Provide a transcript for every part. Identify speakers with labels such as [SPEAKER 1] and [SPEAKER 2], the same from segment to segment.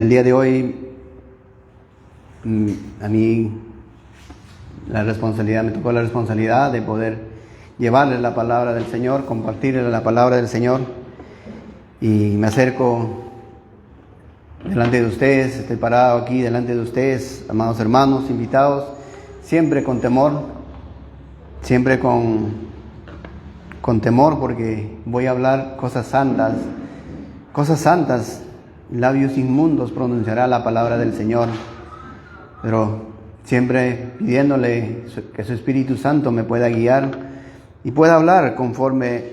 [SPEAKER 1] El día de hoy, a mí me tocó la responsabilidad de poder llevarles la palabra del Señor, compartirles la palabra del Señor. Y me acerco delante de ustedes, estoy parado aquí delante de ustedes, amados hermanos, invitados, siempre con temor, siempre con temor, porque voy a hablar cosas santas, labios inmundos pronunciará la palabra del Señor, pero siempre pidiéndole que su Espíritu Santo me pueda guiar y pueda hablar conforme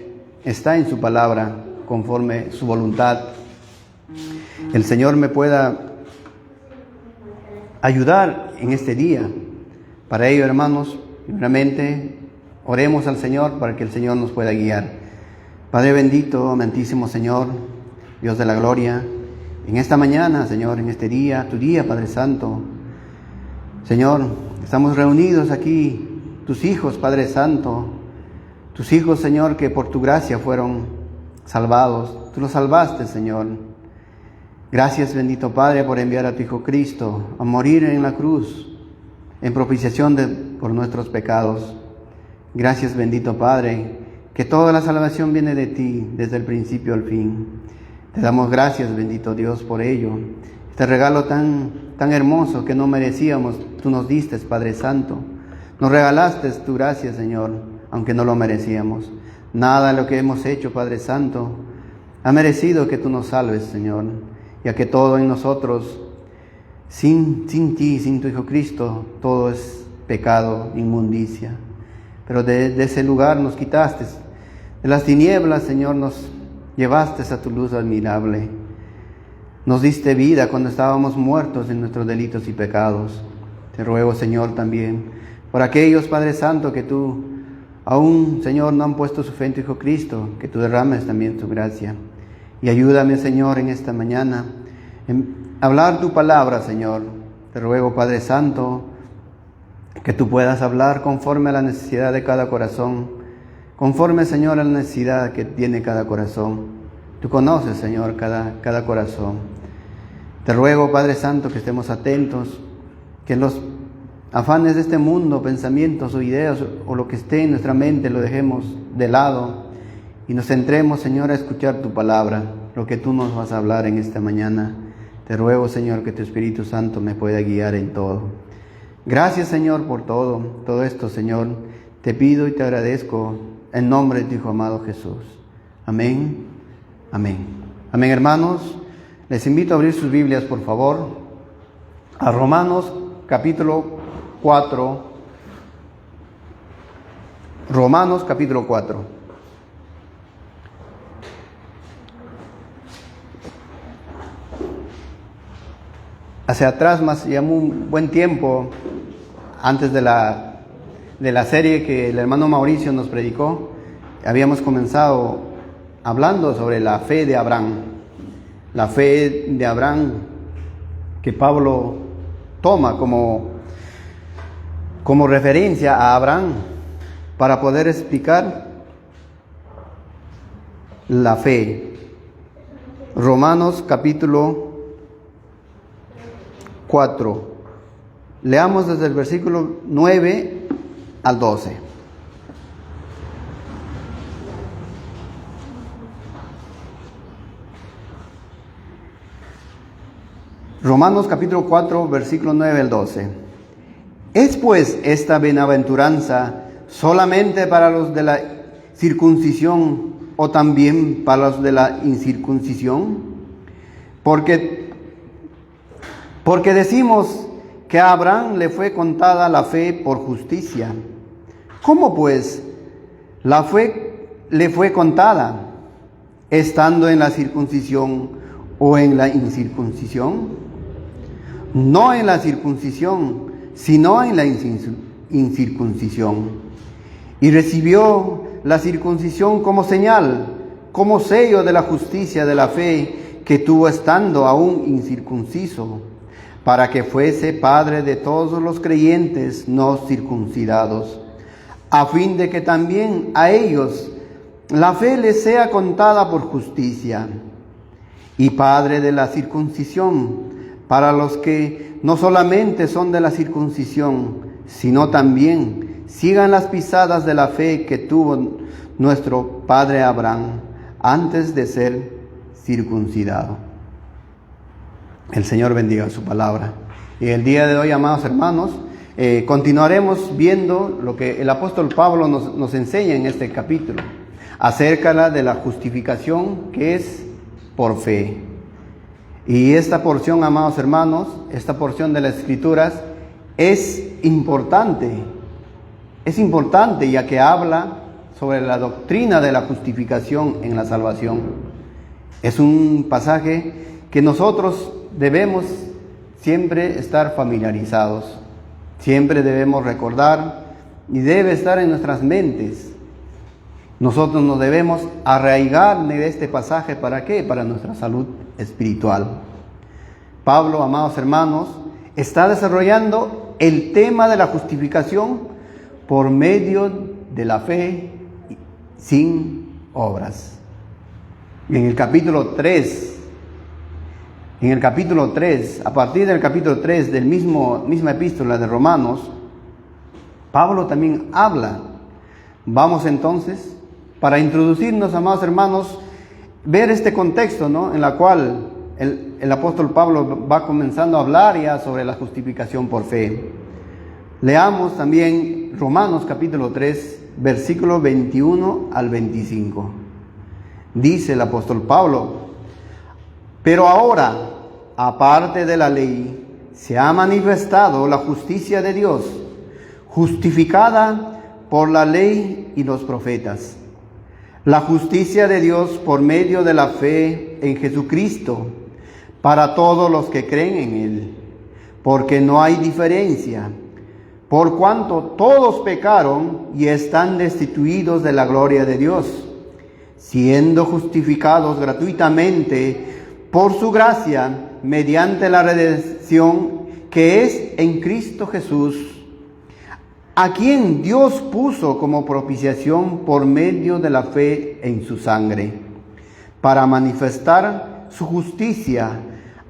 [SPEAKER 1] está en su palabra, conforme su voluntad. El Señor me pueda ayudar en este día. Para ello, hermanos, primeramente oremos al Señor para que el Señor nos pueda guiar. Padre bendito, amantísimo Señor, Dios de la gloria, en esta mañana, Señor, en este día, tu día, Padre Santo, Señor, estamos reunidos aquí, tus hijos, Padre Santo, tus hijos, Señor, que por tu gracia fueron salvados. Tú los salvaste, Señor. Gracias, bendito Padre, por enviar a tu Hijo Cristo a morir en la cruz, en propiciación por nuestros pecados. Gracias, bendito Padre, que toda la salvación viene de ti, desde el principio al fin. Te damos gracias, bendito Dios, por ello. Este regalo tan hermoso que no merecíamos, tú nos diste, Padre Santo. Nos regalaste tu gracia, Señor, aunque no lo merecíamos. Nada de lo que hemos hecho, Padre Santo, ha merecido que tú nos salves, Señor, ya que todo en nosotros, sin ti, sin tu Hijo Cristo, todo es pecado, inmundicia. Pero de ese lugar nos quitaste, de las tinieblas, Señor, nos llevaste a tu luz admirable. Nos diste vida cuando estábamos muertos en nuestros delitos y pecados. Te ruego, Señor, también por aquellos, Padre Santo, que tú aún, Señor, no han puesto su fe en tu Hijo Cristo, que tú derrames también tu gracia. Y ayúdame, Señor, en esta mañana, en hablar tu palabra, Señor. Te ruego, Padre Santo, que tú puedas hablar conforme a la necesidad de cada corazón, conforme, Señor, a la necesidad que tiene cada corazón. Tú conoces, Señor, cada corazón. Te ruego, Padre Santo, que estemos atentos, que los afanes de este mundo, pensamientos o ideas o lo que esté en nuestra mente lo dejemos de lado y nos centremos, Señor, a escuchar tu palabra, lo que tú nos vas a hablar en esta mañana. Te ruego, Señor, que tu Espíritu Santo me pueda guiar en todo. Gracias, Señor, por todo esto, Señor. Te pido y te agradezco en nombre de tu Hijo amado Jesús. Amén, amén. Amén, hermanos. Les invito a abrir sus Biblias, por favor, a Romanos capítulo 4. Romanos capítulo 4. Hacia atrás, más ya un buen tiempo, antes de la serie que el hermano Mauricio nos predicó, habíamos comenzado hablando sobre la fe de Abraham. La fe de Abraham que Pablo toma como referencia a Abraham para poder explicar la fe. Romanos capítulo 4. Leamos desde el versículo 9 al 12. Romanos capítulo 4, versículo 9 al 12. ¿Es pues esta bienaventuranza solamente para los de la circuncisión o también para los de la incircuncisión? Porque decimos que a Abraham le fue contada la fe por justicia. ¿Cómo pues la fe le fue contada, estando en la circuncisión o en la incircuncisión? No en la circuncisión, sino en la incircuncisión. Y recibió la circuncisión como señal, como sello de la justicia de la fe que tuvo estando aún incircunciso, para que fuese padre de todos los creyentes no circuncidados, a fin de que también a ellos la fe les sea contada por justicia. Y padre de la circuncisión, para los que no solamente son de la circuncisión, sino también sigan las pisadas de la fe que tuvo nuestro padre Abraham antes de ser circuncidado. El Señor bendiga su palabra. Y el día de hoy, amados hermanos, continuaremos viendo lo que el apóstol Pablo nos enseña en este capítulo, acerca de la justificación que es por fe. Y esta porción, amados hermanos, esta porción de las Escrituras es importante ya que habla sobre la doctrina de la justificación en la salvación. Es un pasaje que nosotros debemos siempre estar familiarizados, siempre debemos recordar y debe estar en nuestras mentes. Nosotros nos debemos arraigar de este pasaje, ¿para qué? Para nuestra salud espiritual. Pablo, amados hermanos, está desarrollando el tema de la justificación por medio de la fe sin obras. En el capítulo 3, a partir del capítulo 3 del misma epístola de Romanos, Pablo también habla. Vamos entonces, para introducirnos, amados hermanos, ver este contexto, ¿no?, en la cual el apóstol Pablo va comenzando a hablar ya sobre la justificación por fe. Leamos también Romanos capítulo 3, versículo 21 al 25. Dice el apóstol Pablo: pero ahora, aparte de la ley, se ha manifestado la justicia de Dios, justificada por la ley y los profetas. La justicia de Dios por medio de la fe en Jesucristo, para todos los que creen en Él, porque no hay diferencia, por cuanto todos pecaron y están destituidos de la gloria de Dios, siendo justificados gratuitamente por su gracia, mediante la redención que es en Cristo Jesús, a quien Dios puso como propiciación por medio de la fe en su sangre, para manifestar su justicia,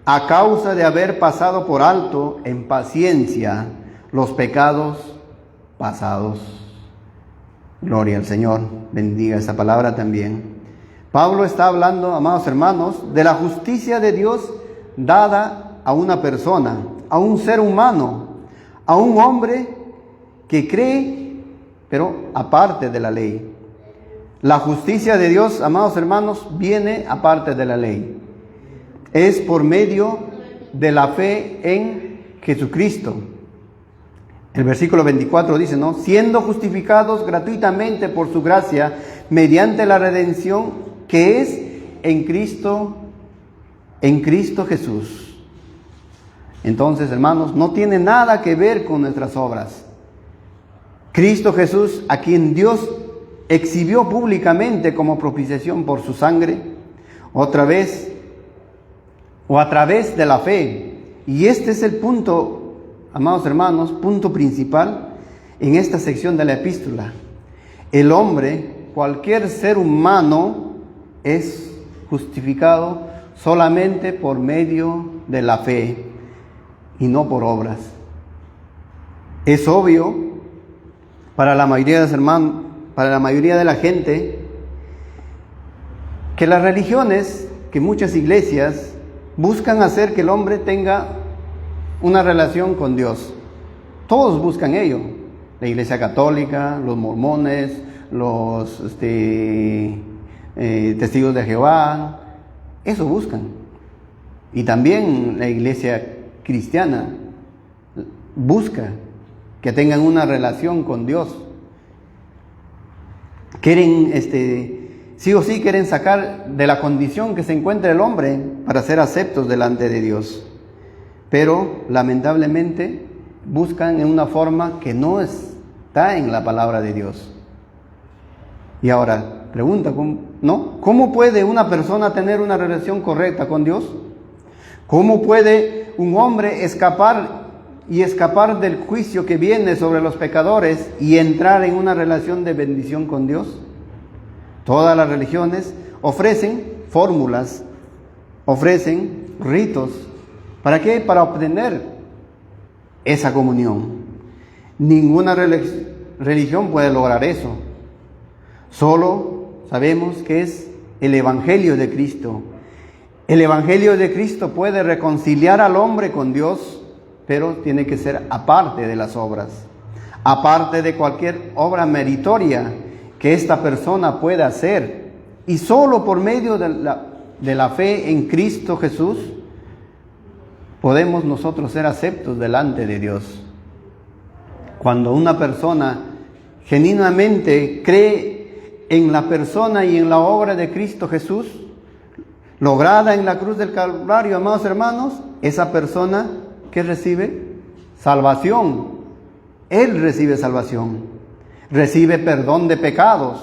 [SPEAKER 1] a causa de haber pasado por alto en paciencia los pecados pasados. Gloria al Señor, bendiga esta palabra también. Pablo está hablando, amados hermanos, de la justicia de Dios dada a una persona, a un ser humano, a un hombre que cree, pero aparte de la ley. La justicia de Dios, amados hermanos, viene aparte de la ley. Es por medio de la fe en Jesucristo. El versículo 24 dice, ¿no?, siendo justificados gratuitamente por su gracia, mediante la redención que es en Cristo Jesús. Entonces, hermanos, no tiene nada que ver con nuestras obras. Cristo Jesús, a quien Dios exhibió públicamente como propiciación por su sangre, otra vez, o a través de la fe. Y este es el punto, amados hermanos, punto principal en esta sección de la epístola. El hombre, cualquier ser humano, es justificado solamente por medio de la fe y no por obras. Es obvio para la mayoría de los hermanos, para la mayoría de la gente, que las religiones, que muchas iglesias buscan hacer que el hombre tenga una relación con Dios. Todos buscan ello. La Iglesia Católica, los mormones, los testigos de Jehová, eso buscan. Y también la Iglesia cristiana busca que tengan una relación con Dios. Quieren, sí o sí quieren sacar de la condición que se encuentra el hombre para ser aceptos delante de Dios. Pero lamentablemente buscan en una forma que no está en la palabra de Dios. Y ahora, pregunta, ¿cómo puede una persona tener una relación correcta con Dios? ¿Cómo puede un hombre escapar del juicio que viene sobre los pecadores y entrar en una relación de bendición con Dios? Todas las religiones ofrecen fórmulas, ofrecen ritos ¿Para qué? Para obtener esa comunión. Ninguna religión puede lograr eso. Solo sabemos que es el Evangelio de Cristo. El Evangelio de Cristo puede reconciliar al hombre con Dios, pero tiene que ser aparte de las obras, aparte de cualquier obra meritoria que esta persona pueda hacer. Y solo por medio de la fe en Cristo Jesús podemos nosotros ser aceptos delante de Dios. Cuando una persona genuinamente cree en la persona y en la obra de Cristo Jesús, lograda en la cruz del Calvario, amados hermanos, esa persona que recibe salvación, él recibe salvación, recibe perdón de pecados,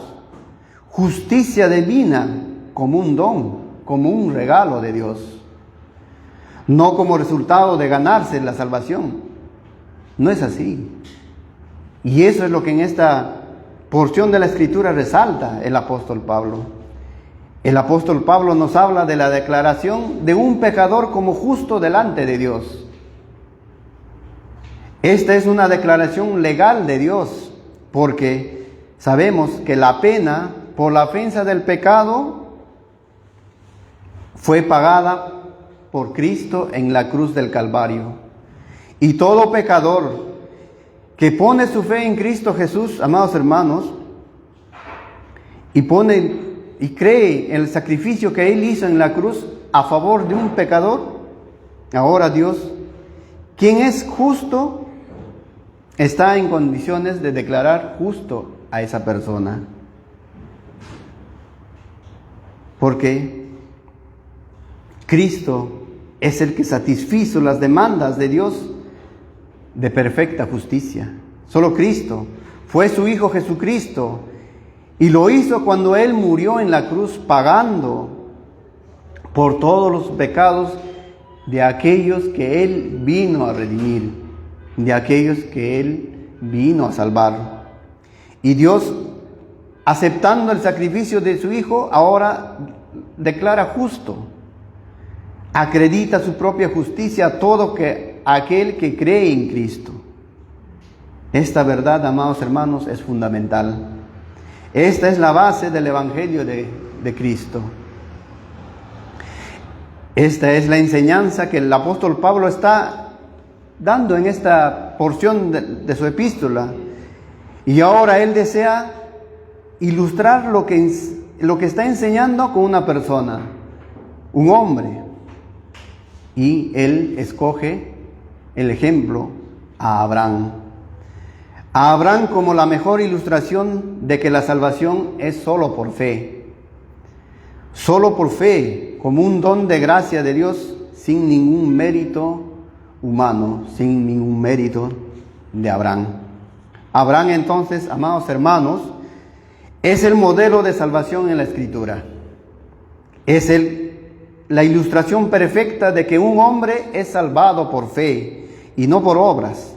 [SPEAKER 1] justicia divina como un don, como un regalo de Dios, no como resultado de ganarse la salvación. No es así. Y eso es lo que en esta porción de la Escritura resalta el apóstol Pablo. El apóstol Pablo nos habla de la declaración de un pecador como justo delante de Dios. Esta es una declaración legal de Dios, porque sabemos que la pena por la ofensa del pecado fue pagada por Cristo en la cruz del Calvario. Y todo pecador que pone su fe en Cristo Jesús, amados hermanos, y cree en el sacrificio que Él hizo en la cruz a favor de un pecador, ahora Dios, quien es justo, está en condiciones de declarar justo a esa persona. Porque Cristo es el que satisfizo las demandas de Dios de perfecta justicia. Solo Cristo. Fue su Hijo Jesucristo. Y lo hizo cuando Él murió en la cruz, pagando por todos los pecados de aquellos que Él vino a redimir, de aquellos que Él vino a salvar. Y Dios, aceptando el sacrificio de su Hijo, ahora declara justo. Acredita su propia justicia a todo aquel que cree en Cristo. Esta verdad, amados hermanos, es fundamental. Esta es la base del Evangelio de Cristo. Esta es la enseñanza que el apóstol Pablo está dando en esta porción de su epístola. Y ahora él desea ilustrar lo que está enseñando con una persona, un hombre. Y él escoge el ejemplo a Abraham. A Abraham como la mejor ilustración de que la salvación es solo por fe. Solo por fe, como un don de gracia de Dios, sin ningún mérito humano, sin ningún mérito de Abraham. Abraham entonces, amados hermanos, es el modelo de salvación en la Escritura. Es la ilustración perfecta de que un hombre es salvado por fe y no por obras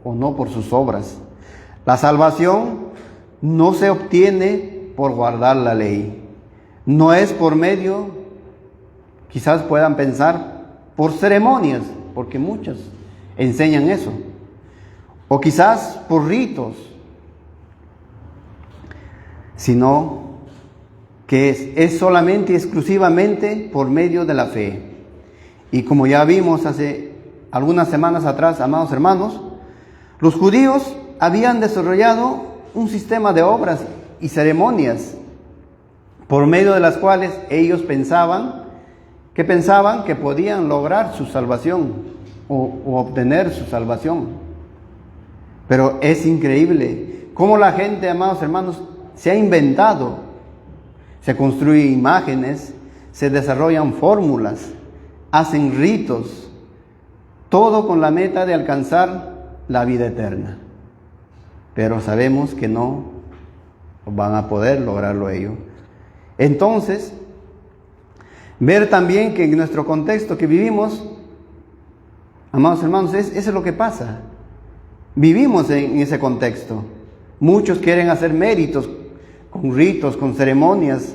[SPEAKER 1] o no por sus obras. La salvación no se obtiene por guardar la ley. No es por medio, quizás puedan pensar, por ceremonias, porque muchos enseñan eso. O quizás por ritos, sino que es solamente y exclusivamente por medio de la fe. Y como ya vimos hace algunas semanas atrás, amados hermanos, los judíos habían desarrollado un sistema de obras y ceremonias por medio de las cuales ellos pensaban que podían lograr su salvación o obtener su salvación. Pero es increíble cómo la gente, amados hermanos, se ha inventado. Se construyen imágenes, se desarrollan fórmulas, hacen ritos, todo con la meta de alcanzar la vida eterna. Pero sabemos que no van a poder lograrlo ello. Entonces, ver también que en nuestro contexto que vivimos, amados hermanos, eso es lo que pasa. Vivimos en ese contexto. Muchos quieren hacer méritos con ritos, con ceremonias.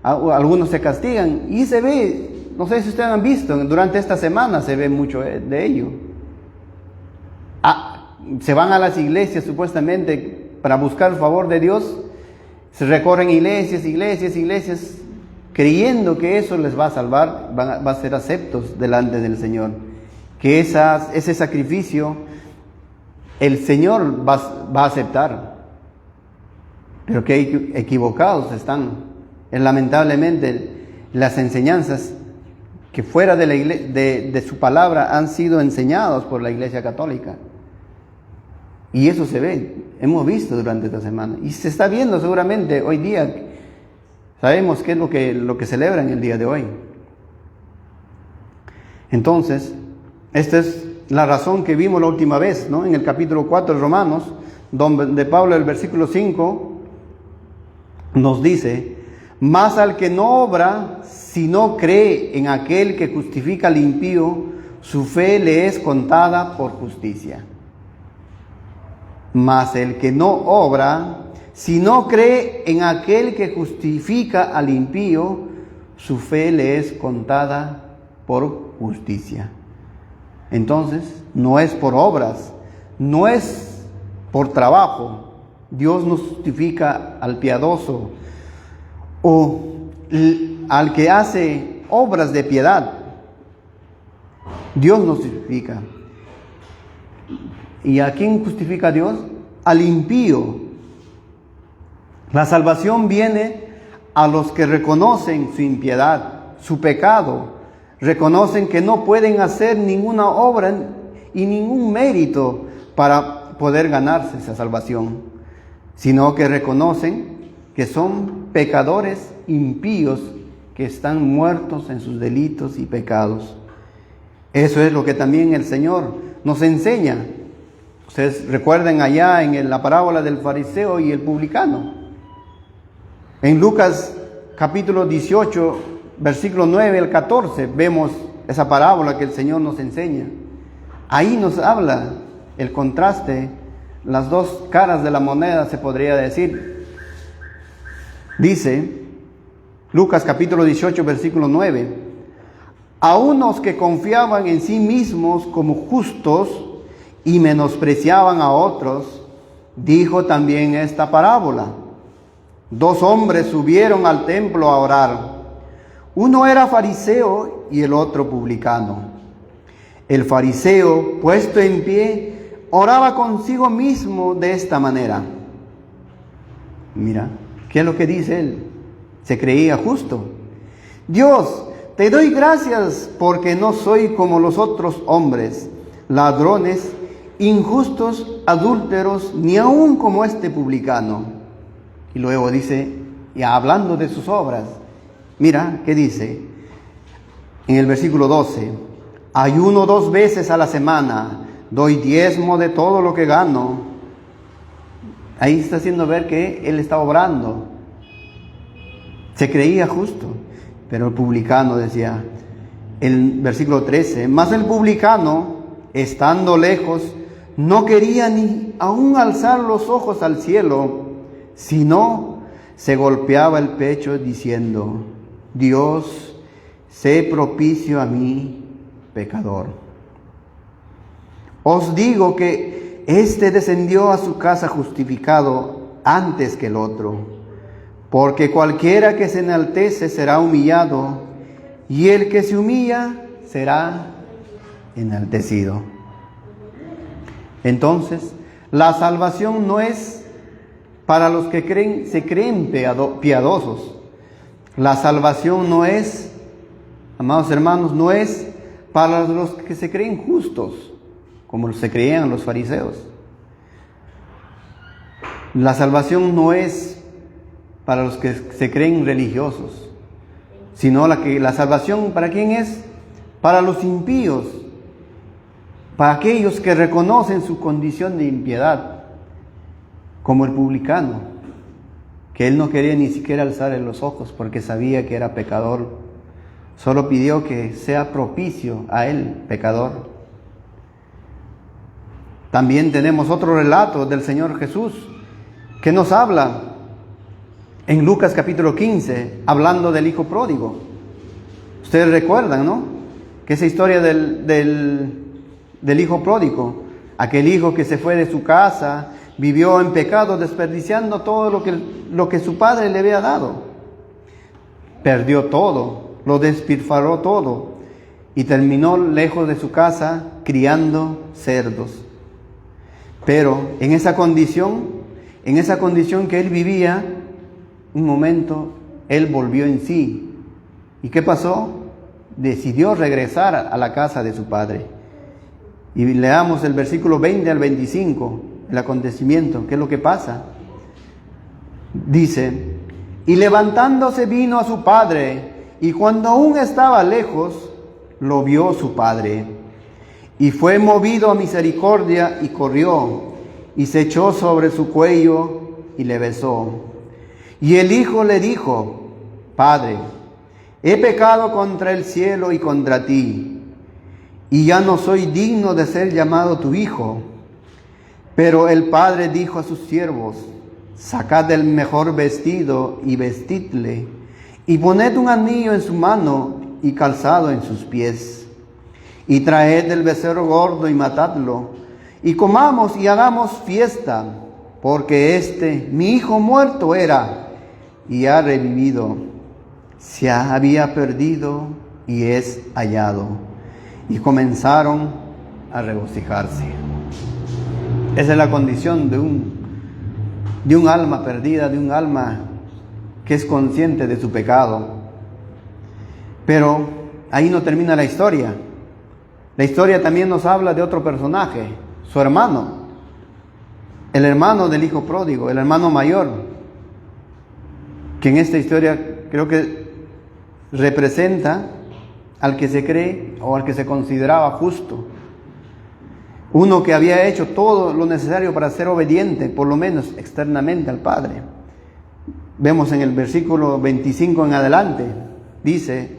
[SPEAKER 1] Algunos se castigan y se ve no sé si ustedes han visto, durante esta semana se ve mucho de ello. Se van a las iglesias supuestamente para buscar el favor de Dios, se recorren iglesias, creyendo que eso les va a salvar, va a ser aceptos delante del Señor, que ese sacrificio el Señor va a aceptar, pero que equivocados están. Lamentablemente las enseñanzas que fuera de su palabra han sido enseñadas por la Iglesia Católica, y eso se ve, hemos visto durante esta semana, y se está viendo seguramente hoy día. Sabemos qué es lo que celebran el día de hoy. Entonces, esta es la razón que vimos la última vez, ¿no? En el capítulo 4 de Romanos, donde Pablo, el versículo 5, nos dice: mas al que no obra, si no cree en aquel que justifica al impío, su fe le es contada por justicia. Mas el que no obra, si no cree en aquel que justifica al impío, su fe le es contada por justicia. Entonces, no es por obras, no es por trabajo. Dios no justifica al piadoso o al que hace obras de piedad. Dios nos justifica. ¿Y a quién justifica Dios? Al impío. La salvación viene a los que reconocen su impiedad, su pecado, reconocen que no pueden hacer ninguna obra y ningún mérito para poder ganarse esa salvación, sino que reconocen que son pecadores impíos que están muertos en sus delitos y pecados. Eso es lo que también el Señor nos enseña. Ustedes recuerden allá en la parábola del fariseo y el publicano. En Lucas capítulo 18, versículo 9 al 14, vemos esa parábola que el Señor nos enseña. Ahí nos habla el contraste, las dos caras de la moneda, se podría decir. Dice Lucas capítulo 18, versículo 9: a unos que confiaban en sí mismos como justos y menospreciaban a otros, dijo también esta parábola. Dos hombres subieron al templo a orar. Uno era fariseo y el otro publicano. El fariseo, puesto en pie, oraba consigo mismo de esta manera. Mira, ¿qué es lo que dice él? Se creía justo. Dios, te doy gracias porque no soy como los otros hombres, ladrones, injustos, adúlteros, ni aun como este publicano. Y luego dice, ya hablando de sus obras, mira, ¿qué dice? En el versículo 12, ayuno 2 veces a la semana, doy diezmo de todo lo que gano. Ahí está haciendo ver que él está obrando. Se creía justo, pero el publicano decía, el versículo 13, mas el publicano, estando lejos, no quería ni aún alzar los ojos al cielo, sino se golpeaba el pecho diciendo, Dios, sé propicio a mí, pecador. Os digo que éste descendió a su casa justificado antes que el otro, porque cualquiera que se enaltece será humillado, y el que se humilla será enaltecido. Entonces, la salvación no es para los que se creen piadosos. La salvación no es, amados hermanos, no es para los que se creen justos, como se creían los fariseos. La salvación no es para los que se creen religiosos, sino la salvación, ¿para quién es? Para los impíos, para aquellos que reconocen su condición de impiedad, como el publicano, que él no quería ni siquiera alzar los ojos porque sabía que era pecador, solo pidió que sea propicio a él, pecador. También tenemos otro relato del Señor Jesús, que nos habla en Lucas capítulo 15, hablando del hijo pródigo. Ustedes recuerdan, ¿no? Que esa historia del hijo pródigo, aquel hijo que se fue de su casa, vivió en pecado, desperdiciando todo lo que su padre le había dado. Perdió todo, lo despilfarró todo y terminó lejos de su casa criando cerdos. Pero en esa condición que él vivía, un momento, él volvió en sí. ¿Y qué pasó? Decidió regresar a la casa de su padre. Y leamos el versículo 20 al 25, el acontecimiento. ¿Qué es lo que pasa? Dice: y levantándose vino a su padre, y cuando aún estaba lejos, lo vio su padre. Y fue movido a misericordia y corrió, y se echó sobre su cuello y le besó. Y el hijo le dijo: Padre, he pecado contra el cielo y contra ti, y ya no soy digno de ser llamado tu hijo. Pero el padre dijo a sus siervos: sacad el mejor vestido y vestidle, y poned un anillo en su mano y calzado en sus pies. Y traed el becerro gordo y matadlo, y comamos y hagamos fiesta, porque mi hijo muerto era, y ha revivido. Se había perdido y es hallado. Y comenzaron a regocijarse. Esa es la condición de un alma perdida, de un alma que es consciente de su pecado. Pero ahí no termina la historia. La historia también nos habla de otro personaje, su hermano, el hermano del hijo pródigo, el hermano mayor, que en esta historia creo que representa al que se cree o al que se consideraba justo. Uno que había hecho todo lo necesario para ser obediente, por lo menos externamente, al Padre. Vemos en el versículo 25 en adelante, dice: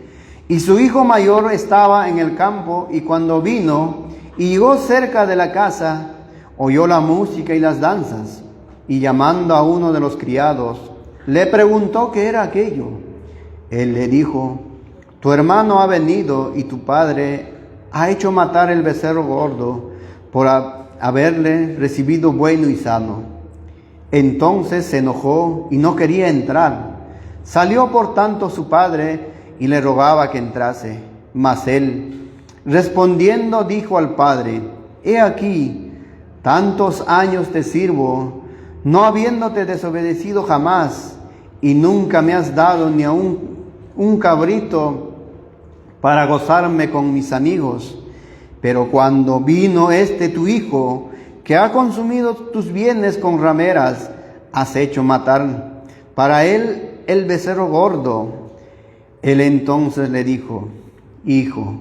[SPEAKER 1] y su hijo mayor estaba en el campo, y cuando vino y llegó cerca de la casa, oyó la música y las danzas, y llamando a uno de los criados, le preguntó qué era aquello. Él le dijo: tu hermano ha venido, y tu padre ha hecho matar el becerro gordo por haberle recibido bueno y sano. Entonces se enojó y no quería entrar. Salió por tanto su padre y le rogaba que entrase. Mas él, respondiendo, dijo al padre: he aquí, tantos años te sirvo, no habiéndote desobedecido jamás, y nunca me has dado ni aun un cabrito para gozarme con mis amigos. Pero cuando vino tu hijo, que ha consumido tus bienes con rameras, has hecho matar para él el becerro gordo. Él entonces le dijo: hijo,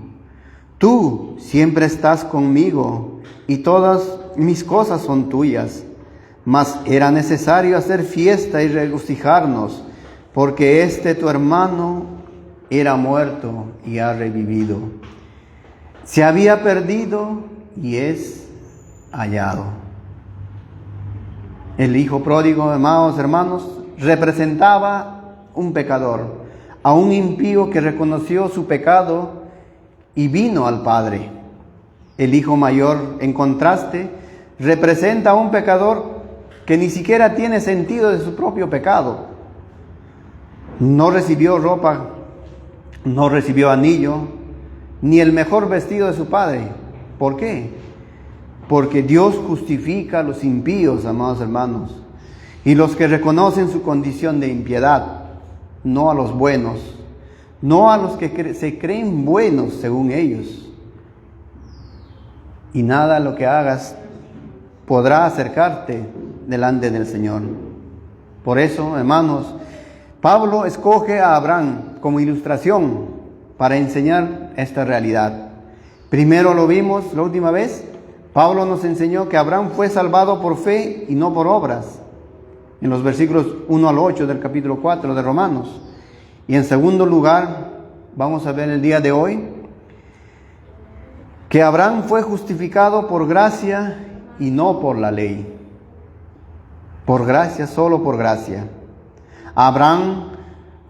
[SPEAKER 1] tú siempre estás conmigo, y todas mis cosas son tuyas. Mas era necesario hacer fiesta y regocijarnos, porque tu hermano era muerto y ha revivido. Se había perdido y es hallado. El hijo pródigo, amados hermanos, representaba un pecador, a un impío que reconoció su pecado y vino al Padre. El hijo mayor, en contraste, representa a un pecador que ni siquiera tiene sentido de su propio pecado. No recibió ropa, no recibió anillo, ni el mejor vestido de su padre. ¿Por qué? Porque Dios justifica a los impíos, amados hermanos, y los que reconocen su condición de impiedad, no a los buenos, no a los que se creen buenos según ellos. Y nada lo que hagas podrá acercarte delante del Señor. Por eso, hermanos, Pablo escoge a Abraham como ilustración para enseñar esta realidad. Primero lo vimos la última vez. Pablo nos enseñó que Abraham fue salvado por fe y no por obras, en los versículos 1 al 8 del capítulo 4 de Romanos. Y en segundo lugar, vamos a ver el día de hoy, que Abraham fue justificado por gracia y no por la ley. Por gracia, solo por gracia. Abraham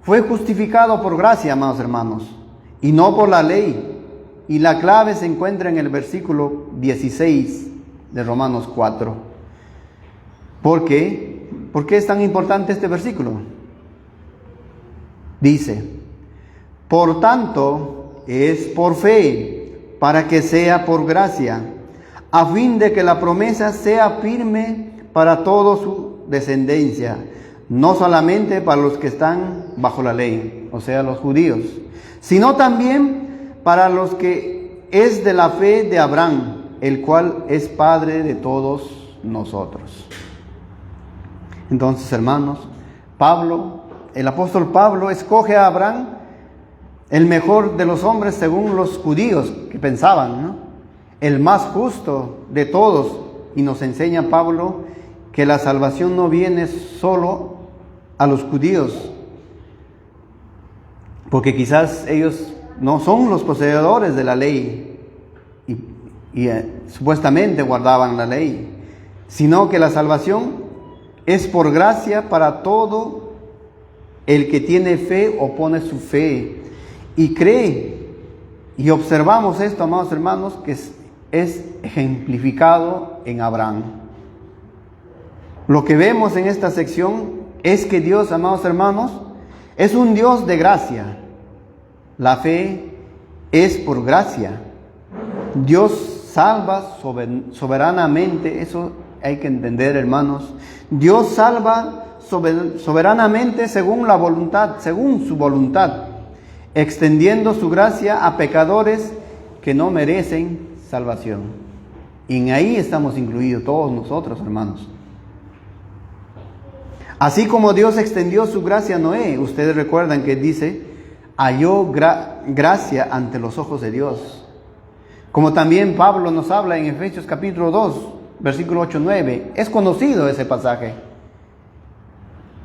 [SPEAKER 1] fue justificado por gracia, amados hermanos, y no por la ley. Y la clave se encuentra en el versículo 16 de Romanos 4. ¿Por qué? ¿Por qué es tan importante este versículo? Dice: por tanto, es por fe, para que sea por gracia, a fin de que la promesa sea firme para toda su descendencia, no solamente para los que están bajo la ley, o sea, los judíos, sino también para los que es de la fe de Abraham, el cual es Padre de todos nosotros. Entonces, hermanos, el apóstol Pablo escoge a Abraham, el mejor de los hombres según los judíos que pensaban, ¿no? El más justo de todos, y nos enseña Pablo que la salvación no viene solo a los judíos, porque quizás ellos no son los poseedores de la ley y supuestamente guardaban la ley, sino que la salvación es por gracia para todo el que tiene fe o pone su fe y cree. Y observamos esto, amados hermanos, que es ejemplificado en Abraham. Lo que vemos en esta sección es que Dios, amados hermanos, es un Dios de gracia. La fe es por gracia. Dios salva soberanamente, eso hay que entender, hermanos. Dios salva soberanamente según su voluntad, extendiendo su gracia a pecadores que no merecen salvación. Y en ahí estamos incluidos todos nosotros, hermanos. Así como Dios extendió su gracia a Noé, ustedes recuerdan que dice: halló gracia ante los ojos de Dios. Como también Pablo nos habla en Efesios capítulo 2, versículo 8-9. Es conocido ese pasaje.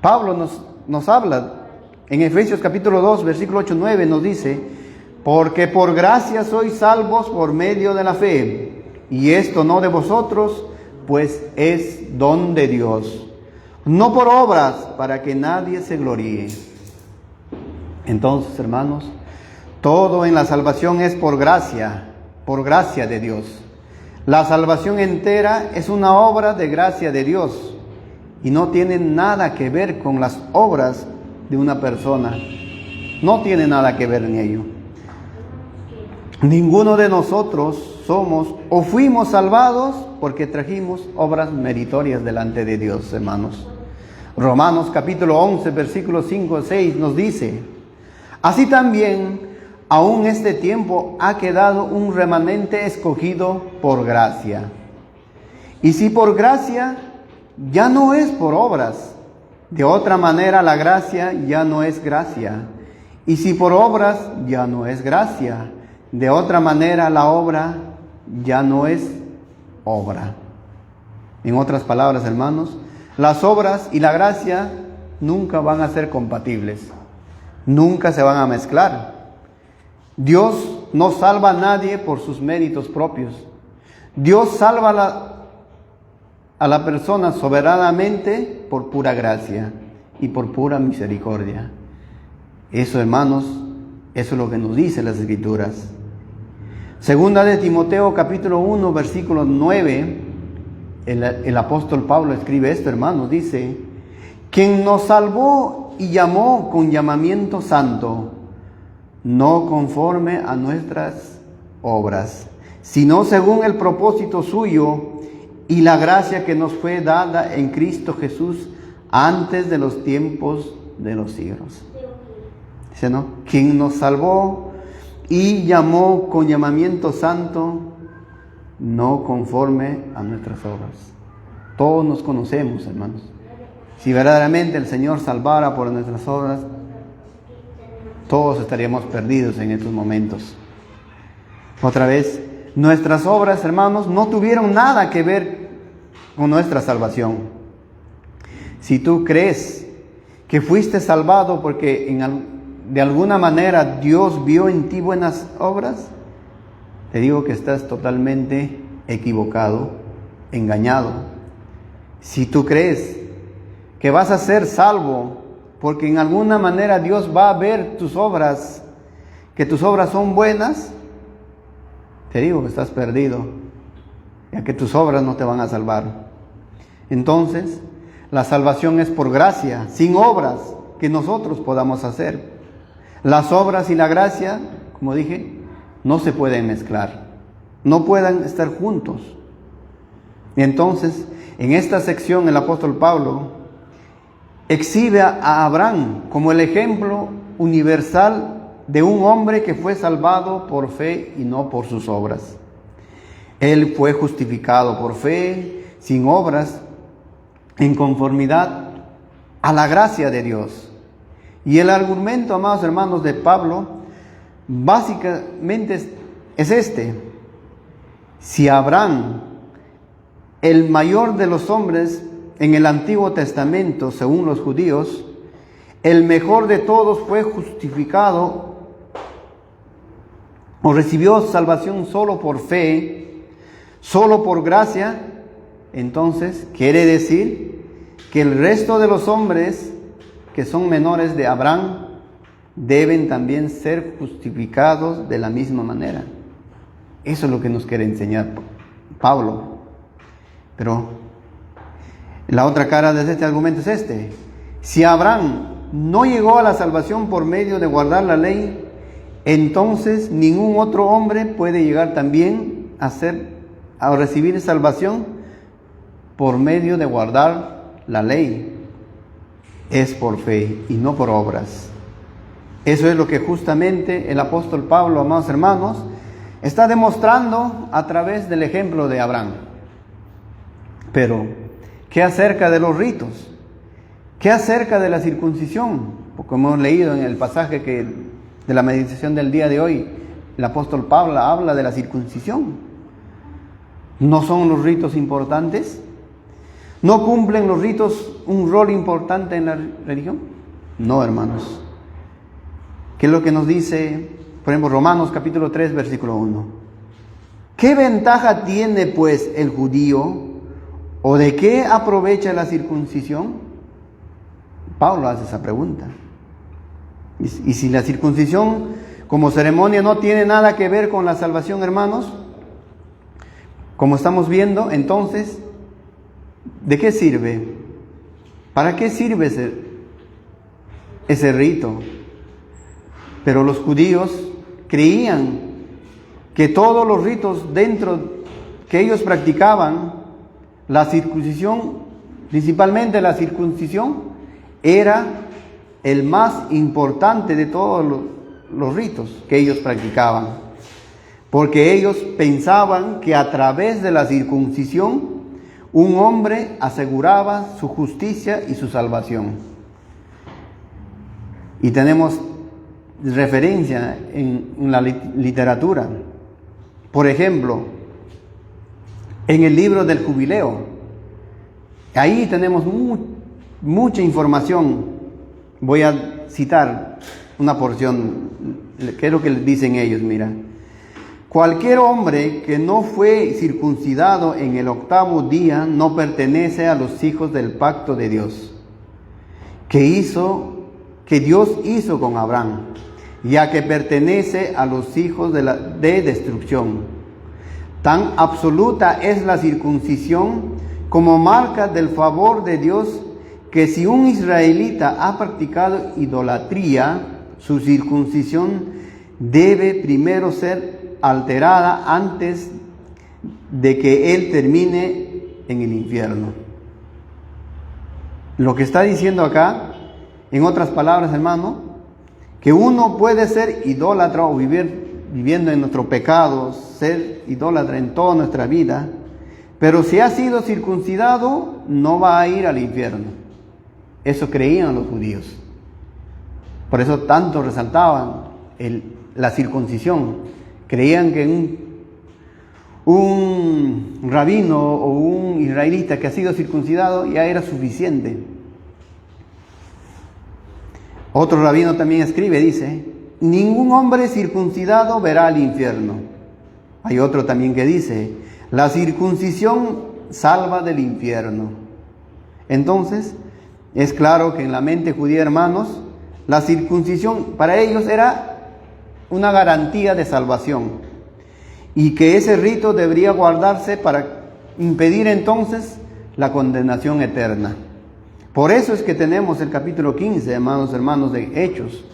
[SPEAKER 1] Pablo nos habla en Efesios capítulo 2, versículo 8-9, nos dice: porque por gracia sois salvos por medio de la fe, y esto no de vosotros, pues es don de Dios, no por obras, para que nadie se gloríe. Entonces, hermanos, todo en la salvación es por gracia de Dios. La salvación entera es una obra de gracia de Dios y no tiene nada que ver con las obras de una persona. No tiene nada que ver en ello. Ninguno de nosotros somos o fuimos salvados porque trajimos obras meritorias delante de Dios, hermanos. Romanos capítulo 11, versículos 5-6 nos dice: así también, aún este tiempo ha quedado un remanente escogido por gracia. Y si por gracia, ya no es por obras. De otra manera la gracia ya no es gracia. Y si por obras, ya no es gracia. De otra manera la obra ya no es obra. En otras palabras, hermanos, las obras y la gracia nunca van a ser compatibles. Nunca se van a mezclar. Dios no salva a nadie por sus méritos propios. Dios salva a la persona soberanamente por pura gracia y por pura misericordia. Eso, hermanos, eso es lo que nos dicen las Escrituras. Segunda de Timoteo capítulo 1, versículo 9, el apóstol Pablo escribe esto, hermanos, dice: quien nos salvó y llamó con llamamiento santo, no conforme a nuestras obras, sino según el propósito suyo y la gracia que nos fue dada en Cristo Jesús antes de los tiempos de los siglos. Dice, ¿no? Quien nos salvó y llamó con llamamiento santo, no conforme a nuestras obras. Todos nos conocemos, hermanos. Si verdaderamente el Señor salvara por nuestras obras, todos estaríamos perdidos en estos momentos. Otra vez, nuestras obras, hermanos, no tuvieron nada que ver con nuestra salvación. Si tú crees que fuiste salvado porque de alguna manera Dios vio en ti buenas obras, te digo que estás totalmente equivocado, engañado. Si tú crees que vas a ser salvo porque en alguna manera Dios va a ver tus obras, que tus obras son buenas, te digo que estás perdido, ya que tus obras no te van a salvar. Entonces, la salvación es por gracia, sin obras que nosotros podamos hacer. Las obras y la gracia, como dije, no se pueden mezclar, no pueden estar juntos. Y entonces, en esta sección el apóstol Pablo exhibe a Abraham como el ejemplo universal de un hombre que fue salvado por fe y no por sus obras. Él fue justificado por fe, sin obras, en conformidad a la gracia de Dios. Y el argumento, amados hermanos, de Pablo, básicamente es este. Si Abraham, el mayor de los hombres en el Antiguo Testamento, según los judíos, el mejor de todos, fue justificado o recibió salvación solo por fe, solo por gracia, entonces quiere decir que el resto de los hombres que son menores de Abraham deben también ser justificados de la misma manera. Eso es lo que nos quiere enseñar Pablo. Pero la otra cara de este argumento es este. Si Abraham no llegó a la salvación por medio de guardar la ley, entonces ningún otro hombre puede llegar también a recibir salvación por medio de guardar la ley. Es por fe y no por obras. Eso es lo que justamente el apóstol Pablo, amados hermanos, está demostrando a través del ejemplo de Abraham. Pero, ¿qué acerca de los ritos? ¿Qué acerca de la circuncisión? Porque hemos leído en el pasaje de la meditación del día de hoy, el apóstol Pablo habla de la circuncisión. ¿No son los ritos importantes? ¿No cumplen los ritos un rol importante en la religión? No, hermanos. ¿Qué es lo que nos dice, por ejemplo, Romanos capítulo 3, versículo 1? ¿Qué ventaja tiene pues el judío o de qué aprovecha la circuncisión? Pablo hace esa pregunta. Y si la circuncisión como ceremonia no tiene nada que ver con la salvación, hermanos, como estamos viendo, entonces, ¿de qué sirve? ¿Para qué sirve ese rito? Pero los judíos creían que todos los ritos que ellos practicaban, la circuncisión, principalmente la circuncisión, era el más importante de todos los ritos que ellos practicaban. Porque ellos pensaban que a través de la circuncisión un hombre aseguraba su justicia y su salvación. Y tenemos referencia en la literatura. Por ejemplo, en el libro del Jubileo, ahí tenemos mucha información. Voy a citar una porción, ¿qué es lo que dicen ellos? Mira, cualquier hombre que no fue circuncidado en el 8º día no pertenece a los hijos del pacto de Dios, que Dios hizo con Abraham, ya que pertenece a los hijos de destrucción. Tan absoluta es la circuncisión como marca del favor de Dios, que si un israelita ha practicado idolatría, su circuncisión debe primero ser alterada antes de que él termine en el infierno. Lo que está diciendo acá, en otras palabras, hermano, que uno puede ser idólatra o viviendo en nuestro pecado, ser idólatra en toda nuestra vida, pero si ha sido circuncidado, no va a ir al infierno. Eso creían los judíos. Por eso tanto resaltaban la circuncisión. Creían que un rabino o un israelita que ha sido circuncidado ya era suficiente. Otro rabino también escribe, dice, ningún hombre circuncidado verá al infierno. Hay otro también que dice, la circuncisión salva del infierno. Entonces, es claro que en la mente judía, hermanos, la circuncisión para ellos era una garantía de salvación y que ese rito debería guardarse para impedir entonces la condenación eterna. Por eso es que tenemos el capítulo 15, amados hermanos, de Hechos.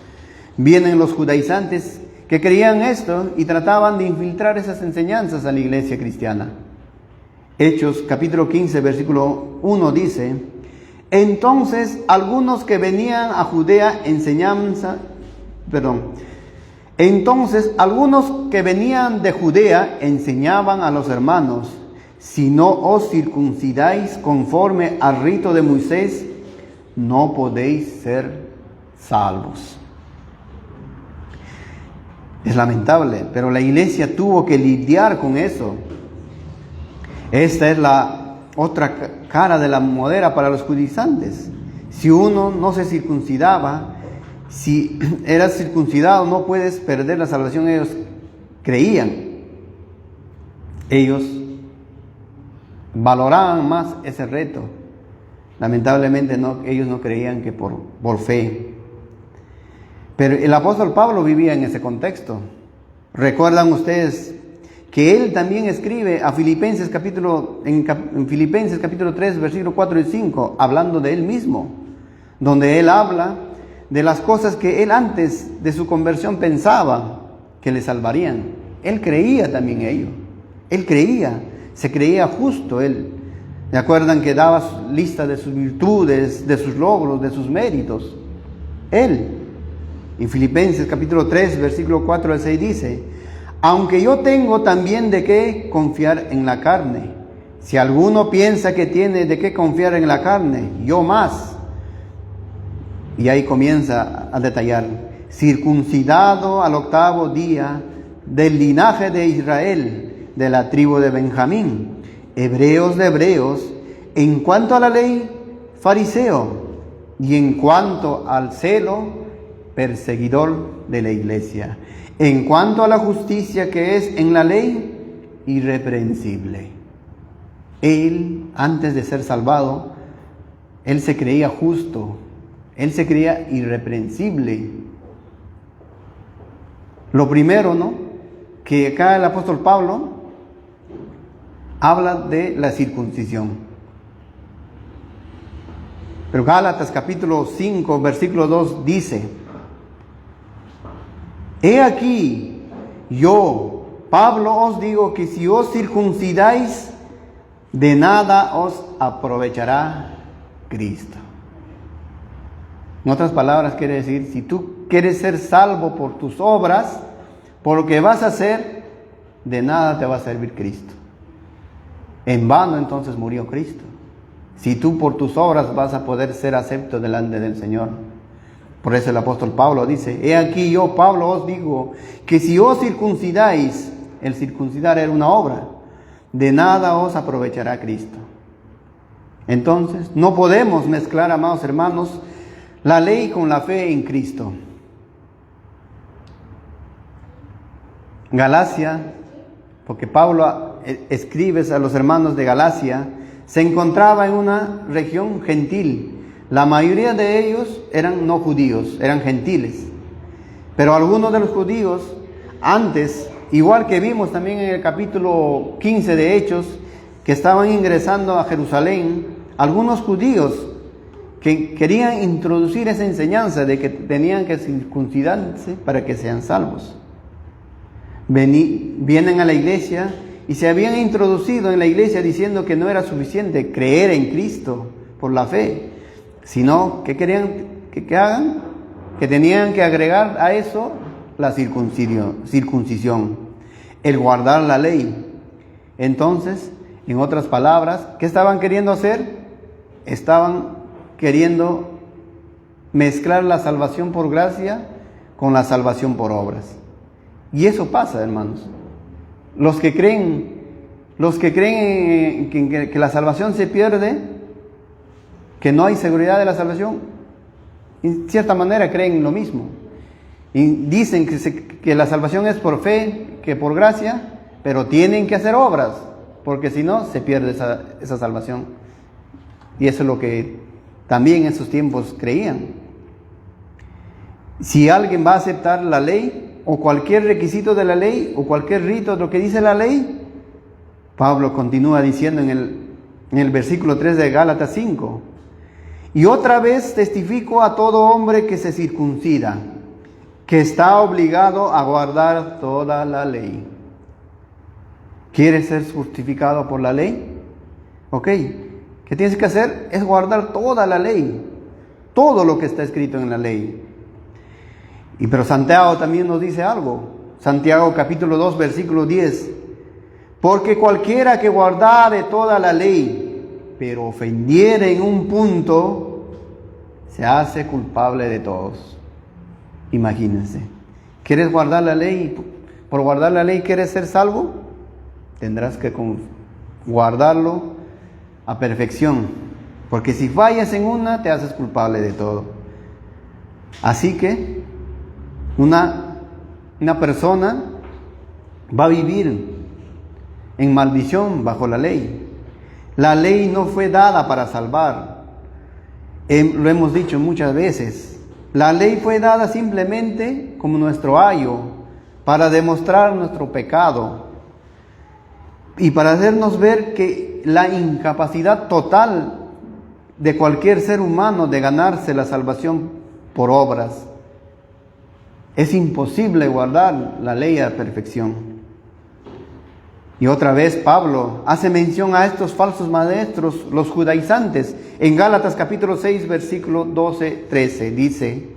[SPEAKER 1] Vienen los judaizantes que creían esto y trataban de infiltrar esas enseñanzas a la iglesia cristiana. Hechos capítulo 15, versículo 1 dice: entonces algunos que venían a Judea Entonces algunos que venían de Judea enseñaban a los hermanos: si no os circuncidáis conforme al rito de Moisés, no podéis ser salvos. Es lamentable, pero la iglesia tuvo que lidiar con eso. Esta es la otra cara de la moneda para los judaizantes. Si uno no se circuncidaba, si eras circuncidado, no puedes perder la salvación. Ellos creían. Ellos valoraban más ese reto. Lamentablemente ellos no creían que por fe. Pero el apóstol Pablo vivía en ese contexto. ¿Recuerdan ustedes que él también escribe a Filipenses en Filipenses capítulo 3, versículos 4 y 5, hablando de él mismo, donde él habla de las cosas que él antes de su conversión pensaba que le salvarían? Él creía también ello. Él creía, se creía justo él. ¿Se acuerdan que daba lista de sus virtudes, de sus logros, de sus méritos? Él, en Filipenses capítulo 3, versículo 4 al 6 dice: aunque yo tengo también de qué confiar en la carne. Si alguno piensa que tiene de qué confiar en la carne, yo más. Y ahí comienza a detallar: circuncidado al 8º día, del linaje de Israel, de la tribu de Benjamín, hebreos de hebreos, en cuanto a la ley, fariseo, y en cuanto al celo, perseguidor de la iglesia. En cuanto a la justicia que es en la ley, irreprensible. Él, antes de ser salvado, él se creía justo, él se creía irreprensible. Lo primero, que acá el apóstol Pablo habla de la circuncisión. Pero Gálatas capítulo 5, versículo 2 dice: he aquí, yo, Pablo, os digo que si os circuncidáis, de nada os aprovechará Cristo. En otras palabras, quiere decir, si tú quieres ser salvo por tus obras, por lo que vas a hacer, de nada te va a servir Cristo. En vano entonces murió Cristo, si tú por tus obras vas a poder ser acepto delante del Señor. Por eso el apóstol Pablo dice: he aquí yo, Pablo, os digo que si os circuncidáis, el circuncidar era una obra, de nada os aprovechará Cristo. Entonces, no podemos mezclar, amados hermanos, la ley con la fe en Cristo. Galacia, porque Pablo escribe a los hermanos de Galacia, se encontraba en una región gentil. La mayoría de ellos eran no judíos, eran gentiles. Pero algunos de los judíos, antes, igual que vimos también en el capítulo 15 de Hechos, que estaban ingresando a Jerusalén, algunos judíos que querían introducir esa enseñanza de que tenían que circuncidarse para que sean salvos. Vienen a la iglesia y se habían introducido en la iglesia diciendo que no era suficiente creer en Cristo por la fe, sino que querían que hagan, que tenían que agregar a eso la circuncisión, el guardar la ley. Entonces, en otras palabras, ¿qué estaban queriendo hacer? Estaban queriendo mezclar la salvación por gracia con la salvación por obras. Y eso pasa, hermanos. Los que creen que la salvación se pierde, que no hay seguridad de la salvación, en cierta manera creen lo mismo. Y dicen que la salvación es por fe, que por gracia, pero tienen que hacer obras, porque si no, se pierde esa salvación. Y eso es lo que también en esos tiempos creían. Si alguien va a aceptar la ley o cualquier requisito de la ley o cualquier rito de lo que dice la ley, Pablo continúa diciendo en el versículo 3 de Gálatas 5, y otra vez testifico a todo hombre que se circuncida, que está obligado a guardar toda la ley. ¿Quieres ser justificado por la ley? Ok, ¿qué tienes que hacer? Es guardar toda la ley, todo lo que está escrito en la ley. Pero Santiago también nos dice algo. Santiago capítulo 2, versículo 10. Porque cualquiera que guardare toda la ley, pero ofendiere en un punto, se hace culpable de todos. Imagínense. ¿Quieres guardar la ley? ¿Por guardar la ley quieres ser salvo? Tendrás que guardarlo a perfección. Porque si fallas en una, te haces culpable de todo. Así que una persona va a vivir en maldición bajo la ley. La ley no fue dada para salvar. Lo hemos dicho muchas veces. La ley fue dada simplemente como nuestro ayo para demostrar nuestro pecado y para hacernos ver que la incapacidad total de cualquier ser humano de ganarse la salvación por obras. Es imposible guardar la ley a perfección. Y otra vez Pablo hace mención a estos falsos maestros, los judaizantes. En Gálatas capítulo 6, versículo 12-13 dice: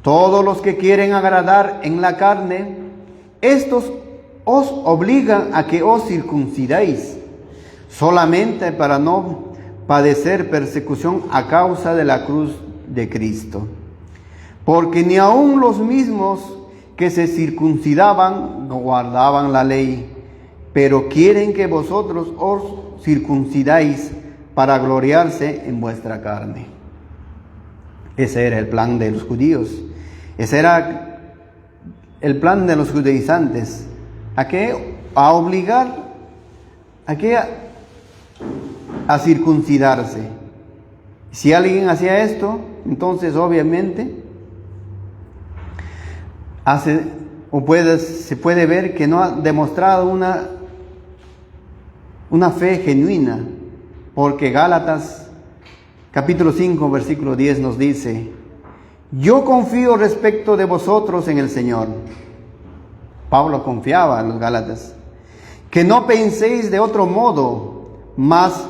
[SPEAKER 1] todos los que quieren agradar en la carne, estos os obligan a que os circuncidéis, solamente para no padecer persecución a causa de la cruz de Cristo. Porque ni aun los mismos que se circuncidaban guardaban la ley, pero quieren que vosotros os circuncidáis para gloriarse en vuestra carne. Ese era el plan de los judíos. Ese era el plan de los judaizantes. ¿A qué? A obligar a que a circuncidarse. Si alguien hacía esto, entonces obviamente se puede ver que no ha demostrado una fe genuina, porque Gálatas capítulo 5 versículo 10 nos dice: yo confío respecto de vosotros en el Señor. Pablo confiaba en los Gálatas. Que no penséis de otro modo, mas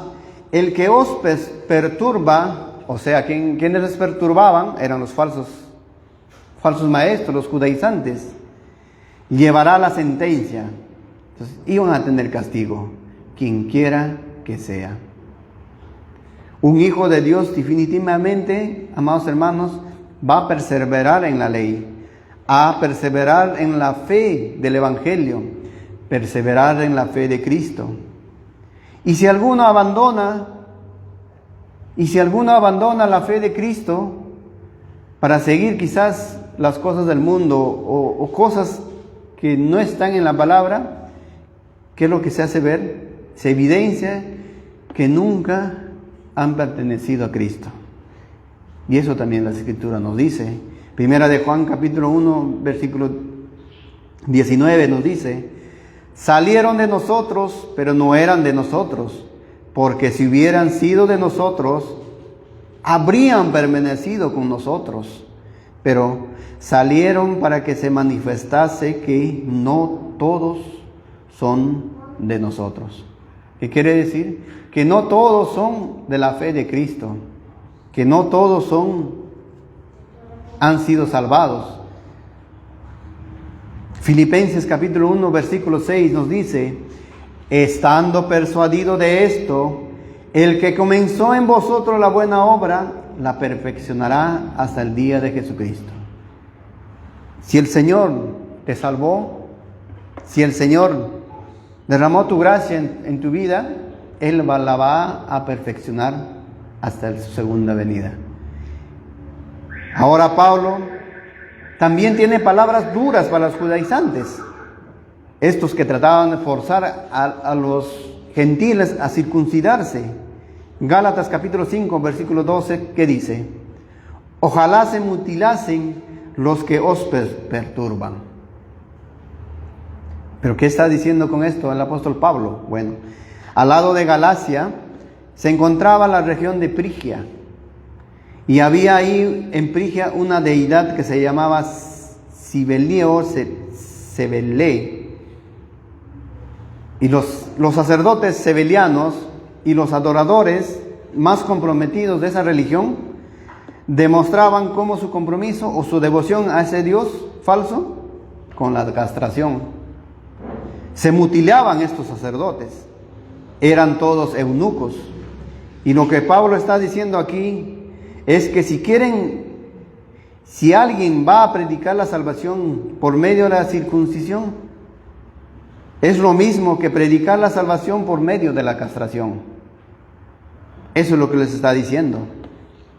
[SPEAKER 1] el que os perturba, o sea, quienes les perturbaban eran los falsos maestros, los judaizantes, llevará la sentencia. Entonces iban a tener castigo, quien quiera que sea. Un hijo de Dios definitivamente, amados hermanos, va a perseverar en la ley, a perseverar en la fe del Evangelio, perseverar en la fe de Cristo. Y si alguno abandona la fe de Cristo para seguir quizás las cosas del mundo o cosas que no están en la palabra, ¿qué es lo que se hace ver? Se evidencia que nunca han pertenecido a Cristo. Y eso también la Escritura nos dice. Primera de Juan capítulo 1 versículo 19 nos dice: salieron de nosotros, pero no eran de nosotros, porque si hubieran sido de nosotros, habrían permanecido con nosotros. Pero salieron para que se manifestase que no todos son de nosotros. ¿Qué quiere decir? Que no todos son de la fe de Cristo, que no todos han sido salvados. Filipenses capítulo 1 versículo 6 nos dice: estando persuadido de esto, el que comenzó en vosotros la buena obra, la perfeccionará hasta el día de Jesucristo. Si el Señor te salvó, si el Señor derramó tu gracia en tu vida, Él la va a perfeccionar hasta su segunda venida. Ahora Pablo también tiene palabras duras para los judaizantes, estos que trataban de forzar a los gentiles a circuncidarse. Gálatas capítulo 5 versículo 12, ¿qué dice? Ojalá se mutilasen los que os perturban. ¿Pero qué está diciendo con esto el apóstol Pablo? Bueno, al lado de Galacia se encontraba la región de Frigia. Y había ahí en Frigia una deidad que se llamaba Cibele o Cebele. Y los sacerdotes cebelianos y los adoradores más comprometidos de esa religión demostraban cómo su compromiso o su devoción a ese Dios falso con la castración. Se mutilaban estos sacerdotes, eran todos eunucos. Y lo que Pablo está diciendo aquí es que si alguien va a predicar la salvación por medio de la circuncisión, es lo mismo que predicar la salvación por medio de la castración. Eso es lo que les está diciendo.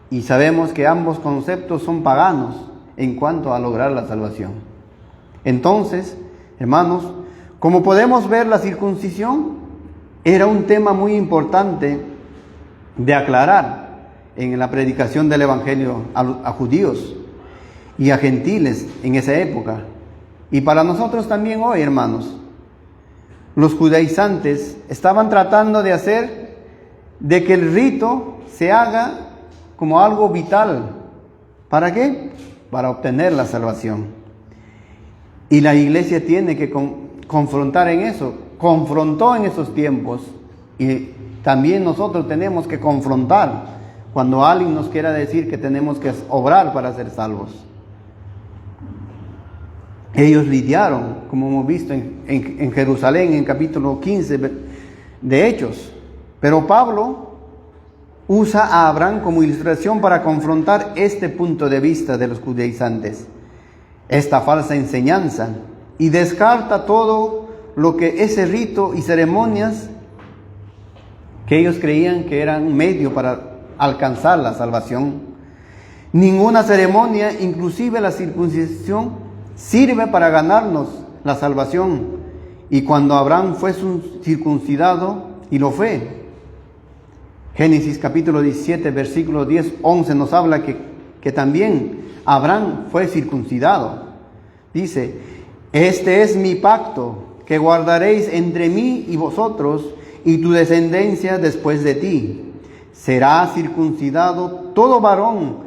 [SPEAKER 1] Y sabemos que ambos conceptos son paganos en cuanto a lograr la salvación. Entonces, hermanos, como podemos ver, la circuncisión era un tema muy importante de aclarar en la predicación del Evangelio a judíos y a gentiles en esa época. Y para nosotros también hoy, hermanos, los judaizantes estaban tratando de hacer de que el rito se haga como algo vital. ¿Para qué? Para obtener la salvación. Y la iglesia tiene que confrontar en eso. Confrontó en esos tiempos. Y también nosotros tenemos que confrontar cuando alguien nos quiera decir que tenemos que obrar para ser salvos. Ellos lidiaron, como hemos visto en Jerusalén, en capítulo 15 de Hechos. Pero Pablo usa a Abraham como ilustración para confrontar este punto de vista de los judaizantes, esta falsa enseñanza, y descarta todo lo que ese rito y ceremonias que ellos creían que eran un medio para alcanzar la salvación. Ninguna ceremonia, inclusive la circuncisión, sirve para ganarnos la salvación. Y cuando Abraham fue circuncidado, y lo fue, Génesis capítulo 17, versículo 10, 11 nos habla que también Abraham fue circuncidado. Dice: este es mi pacto que guardaréis entre mí y vosotros y tu descendencia después de ti. Será circuncidado todo varón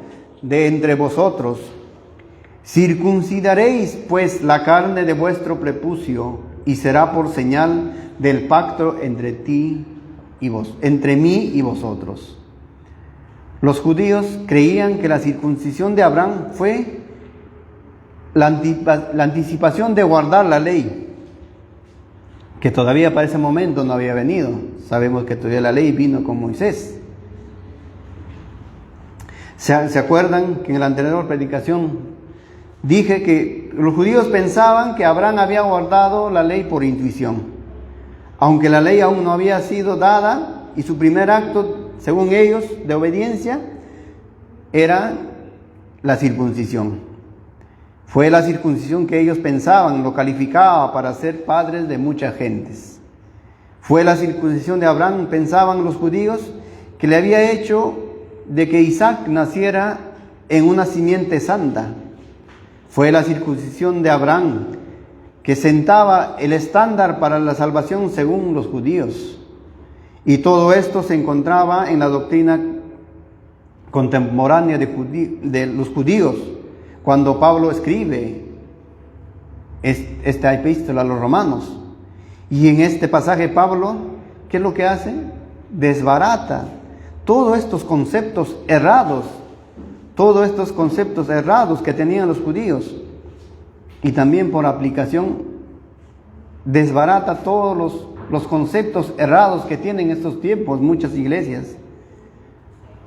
[SPEAKER 1] de entre vosotros. Circuncidaréis pues la carne de vuestro prepucio, y será por señal del pacto entre mí y vosotros. Los judíos creían que la circuncisión de Abraham fue la anticipación de guardar la ley, que todavía para ese momento no había venido. Sabemos que todavía la ley vino con Moisés. ¿Se acuerdan que en la anterior predicación dije que los judíos pensaban que Abraham había guardado la ley por intuición, aunque la ley aún no había sido dada, y su primer acto, según ellos, de obediencia era la circuncisión? Fue la circuncisión que ellos pensaban lo calificaba para ser padres de muchas gentes. Fue la circuncisión de Abraham, pensaban los judíos, que le había hecho de que Isaac naciera en una simiente santa. Fue la circuncisión de Abraham que sentaba el estándar para la salvación según los judíos. Y todo esto se encontraba en la doctrina contemporánea de los judíos, cuando Pablo escribe esta epístola a los romanos. Y en este pasaje Pablo, ¿qué es lo que hace? Desbarata todos estos conceptos errados, que tenían los judíos, y también por aplicación desbarata todos los conceptos errados que tienen estos tiempos muchas iglesias,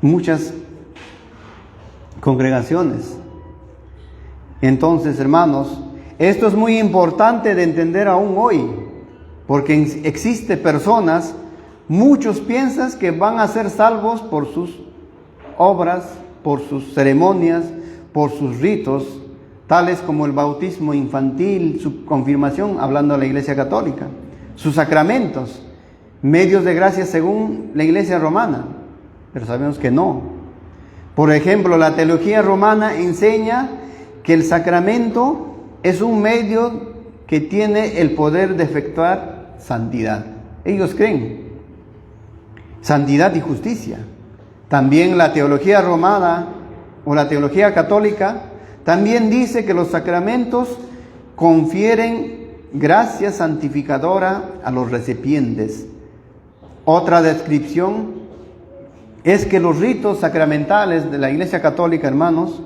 [SPEAKER 1] muchas congregaciones. Entonces, hermanos, esto es muy importante de entender aún hoy, porque existe personas, muchos piensan que van a ser salvos por sus obras, por sus ceremonias, por sus ritos, tales como el bautismo infantil, su confirmación, hablando de la Iglesia Católica, sus sacramentos, medios de gracia según la Iglesia Romana, pero sabemos que no. Por ejemplo, la teología romana enseña que el sacramento es un medio que tiene el poder de efectuar santidad. Ellos creen santidad y justicia. También la teología romana o la teología católica también dice que los sacramentos confieren gracia santificadora a los recipientes. Otra descripción es que los ritos sacramentales de la Iglesia Católica, hermanos,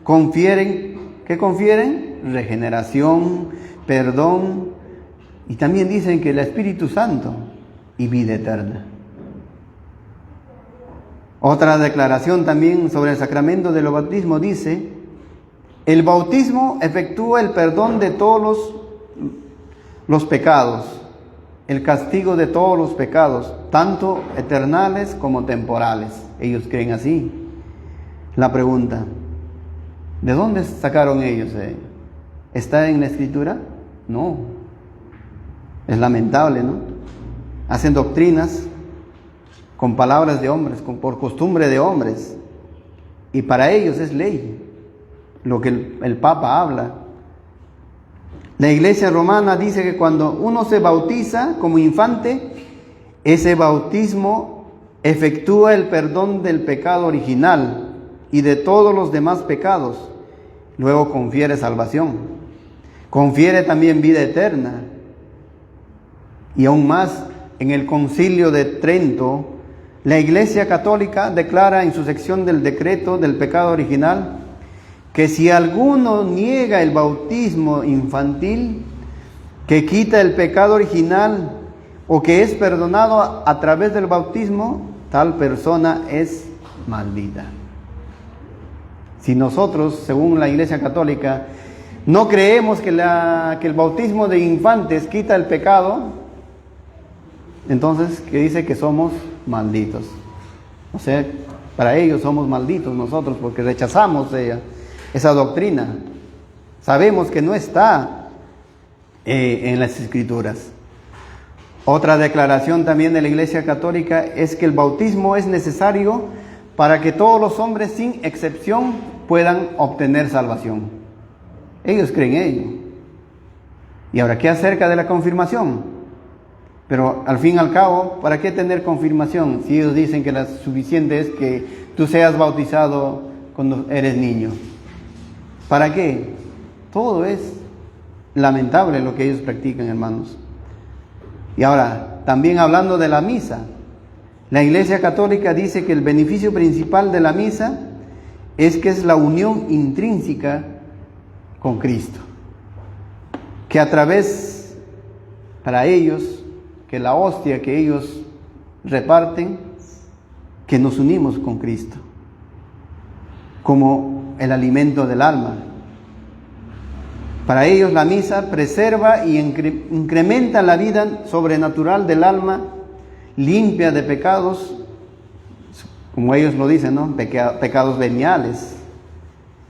[SPEAKER 1] confieren, ¿qué confieren? Regeneración, perdón, y también dicen que el Espíritu Santo y vida eterna. Otra declaración también sobre el sacramento del bautismo dice: el bautismo efectúa el perdón de todos los pecados, el castigo de todos los pecados, tanto eternales como temporales. Ellos creen así. La pregunta: ¿de dónde sacaron ellos? ¿Está en la Escritura? No. Es lamentable, ¿no? Hacen doctrinas con palabras de hombres, por costumbre de hombres, y para ellos es ley lo que el Papa habla. La Iglesia romana dice que cuando uno se bautiza como infante, ese bautismo efectúa el perdón del pecado original y de todos los demás pecados. Luego confiere salvación, confiere también vida eterna. Y aún más, en el Concilio de Trento, la Iglesia Católica declara en su sección del decreto del pecado original que si alguno niega el bautismo infantil, que quita el pecado original o que es perdonado a través del bautismo, tal persona es maldita. Si nosotros, según la Iglesia Católica, no creemos que el bautismo de infantes quita el pecado, entonces que dice que somos malditos. O sea, para ellos somos malditos nosotros porque rechazamos esa doctrina. Sabemos que no está en las Escrituras. Otra declaración también de la Iglesia Católica es que el bautismo es necesario para que todos los hombres sin excepción puedan obtener salvación. Ellos creen ello. Y ahora, ¿qué acerca de la confirmación? Pero al fin y al cabo, ¿para qué tener confirmación si ellos dicen que lo suficiente es que tú seas bautizado cuando eres niño? ¿Para qué? Todo es lamentable lo que ellos practican, hermanos. Y ahora, también hablando de la misa, la Iglesia Católica dice que el beneficio principal de la misa es que es la unión intrínseca con Cristo. Que a través, para ellos, que la hostia que ellos reparten, que nos unimos con Cristo, como el alimento del alma. Para ellos la misa preserva y incrementa la vida sobrenatural del alma, limpia de pecados, como ellos lo dicen, ¿no? Pecados veniales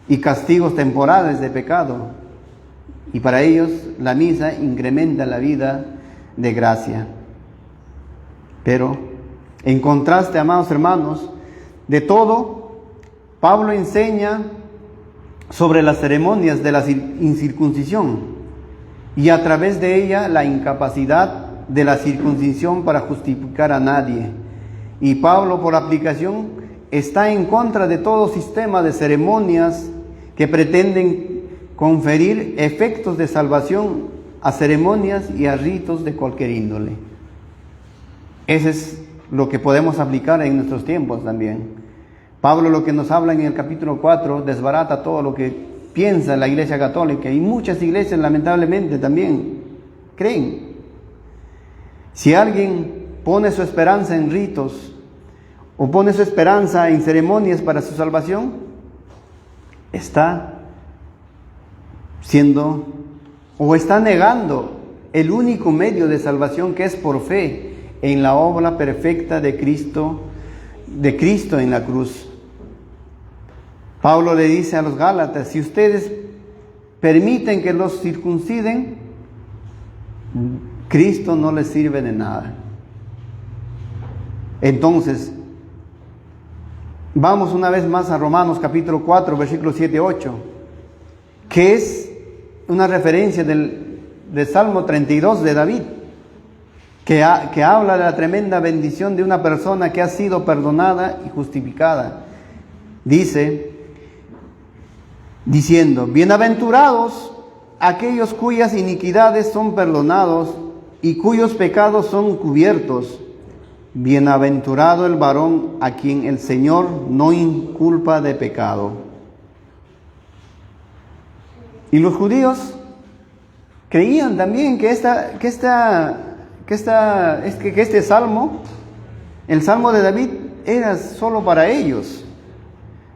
[SPEAKER 1] y castigos temporales de pecado. Y para ellos la misa incrementa la vida de gracia. Pero en contraste, amados hermanos, de todo, Pablo enseña sobre las ceremonias de la incircuncisión y a través de ella la incapacidad de la circuncisión para justificar a nadie. Y Pablo, por aplicación, está en contra de todo sistema de ceremonias que pretenden conferir efectos de salvación a ceremonias y a ritos de cualquier índole. Eso es lo que podemos aplicar en nuestros tiempos también. Pablo lo que nos habla en el capítulo 4 desbarata todo lo que piensa la Iglesia Católica, y muchas iglesias lamentablemente también creen. Si alguien pone su esperanza en ritos o pone su esperanza en ceremonias para su salvación, está siendo o está negando el único medio de salvación, que es por fe en la obra perfecta de Cristo en la cruz. Pablo le dice a los Gálatas: si ustedes permiten que los circunciden, Cristo no les sirve de nada. Entonces, vamos una vez más a Romanos capítulo 4, versículos 7 y 8, que es una referencia del Salmo 32 de David, que habla de la tremenda bendición de una persona que ha sido perdonada y justificada. Dice, diciendo, bienaventurados aquellos cuyas iniquidades son perdonados y cuyos pecados son cubiertos. Bienaventurado el varón a quien el Señor no inculpa de pecado. Y los judíos creían también que este salmo, el Salmo de David, era solo para ellos,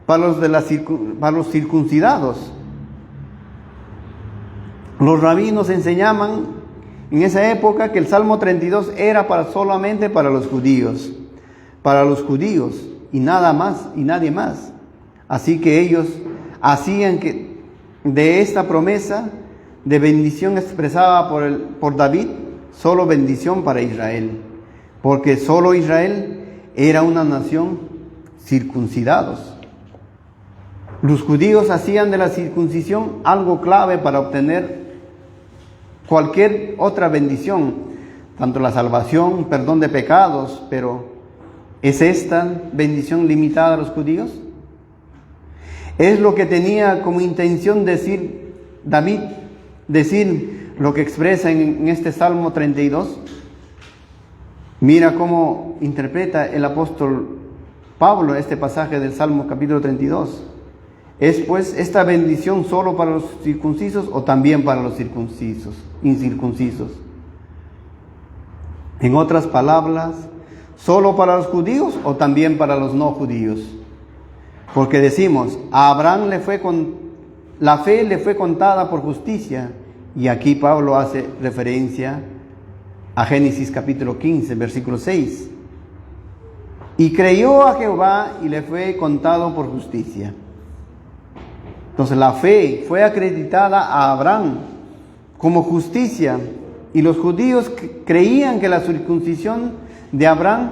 [SPEAKER 1] para los circuncidados. Los rabinos enseñaban en esa época que el Salmo 32 era solamente para los judíos y nada más y nadie más. Así que ellos hacían que de esta promesa de bendición expresada por David, solo bendición para Israel, porque solo Israel era una nación circuncidados. Los judíos hacían de la circuncisión algo clave para obtener cualquier otra bendición, tanto la salvación, perdón de pecados, pero ¿es esta bendición limitada a los judíos? Es lo que tenía como intención decir David, decir lo que expresa en este Salmo 32. Mira cómo interpreta el apóstol Pablo este pasaje del Salmo capítulo 32. ¿Es pues esta bendición solo para los circuncisos o también para los incircuncisos? En otras palabras, ¿solo para los judíos o también para los no judíos? Porque decimos, a Abraham la fe le fue contada por justicia, y aquí Pablo hace referencia a Génesis capítulo 15, versículo 6. Y creyó a Jehová y le fue contado por justicia. Entonces la fe fue acreditada a Abraham como justicia, y los judíos creían que la circuncisión de Abraham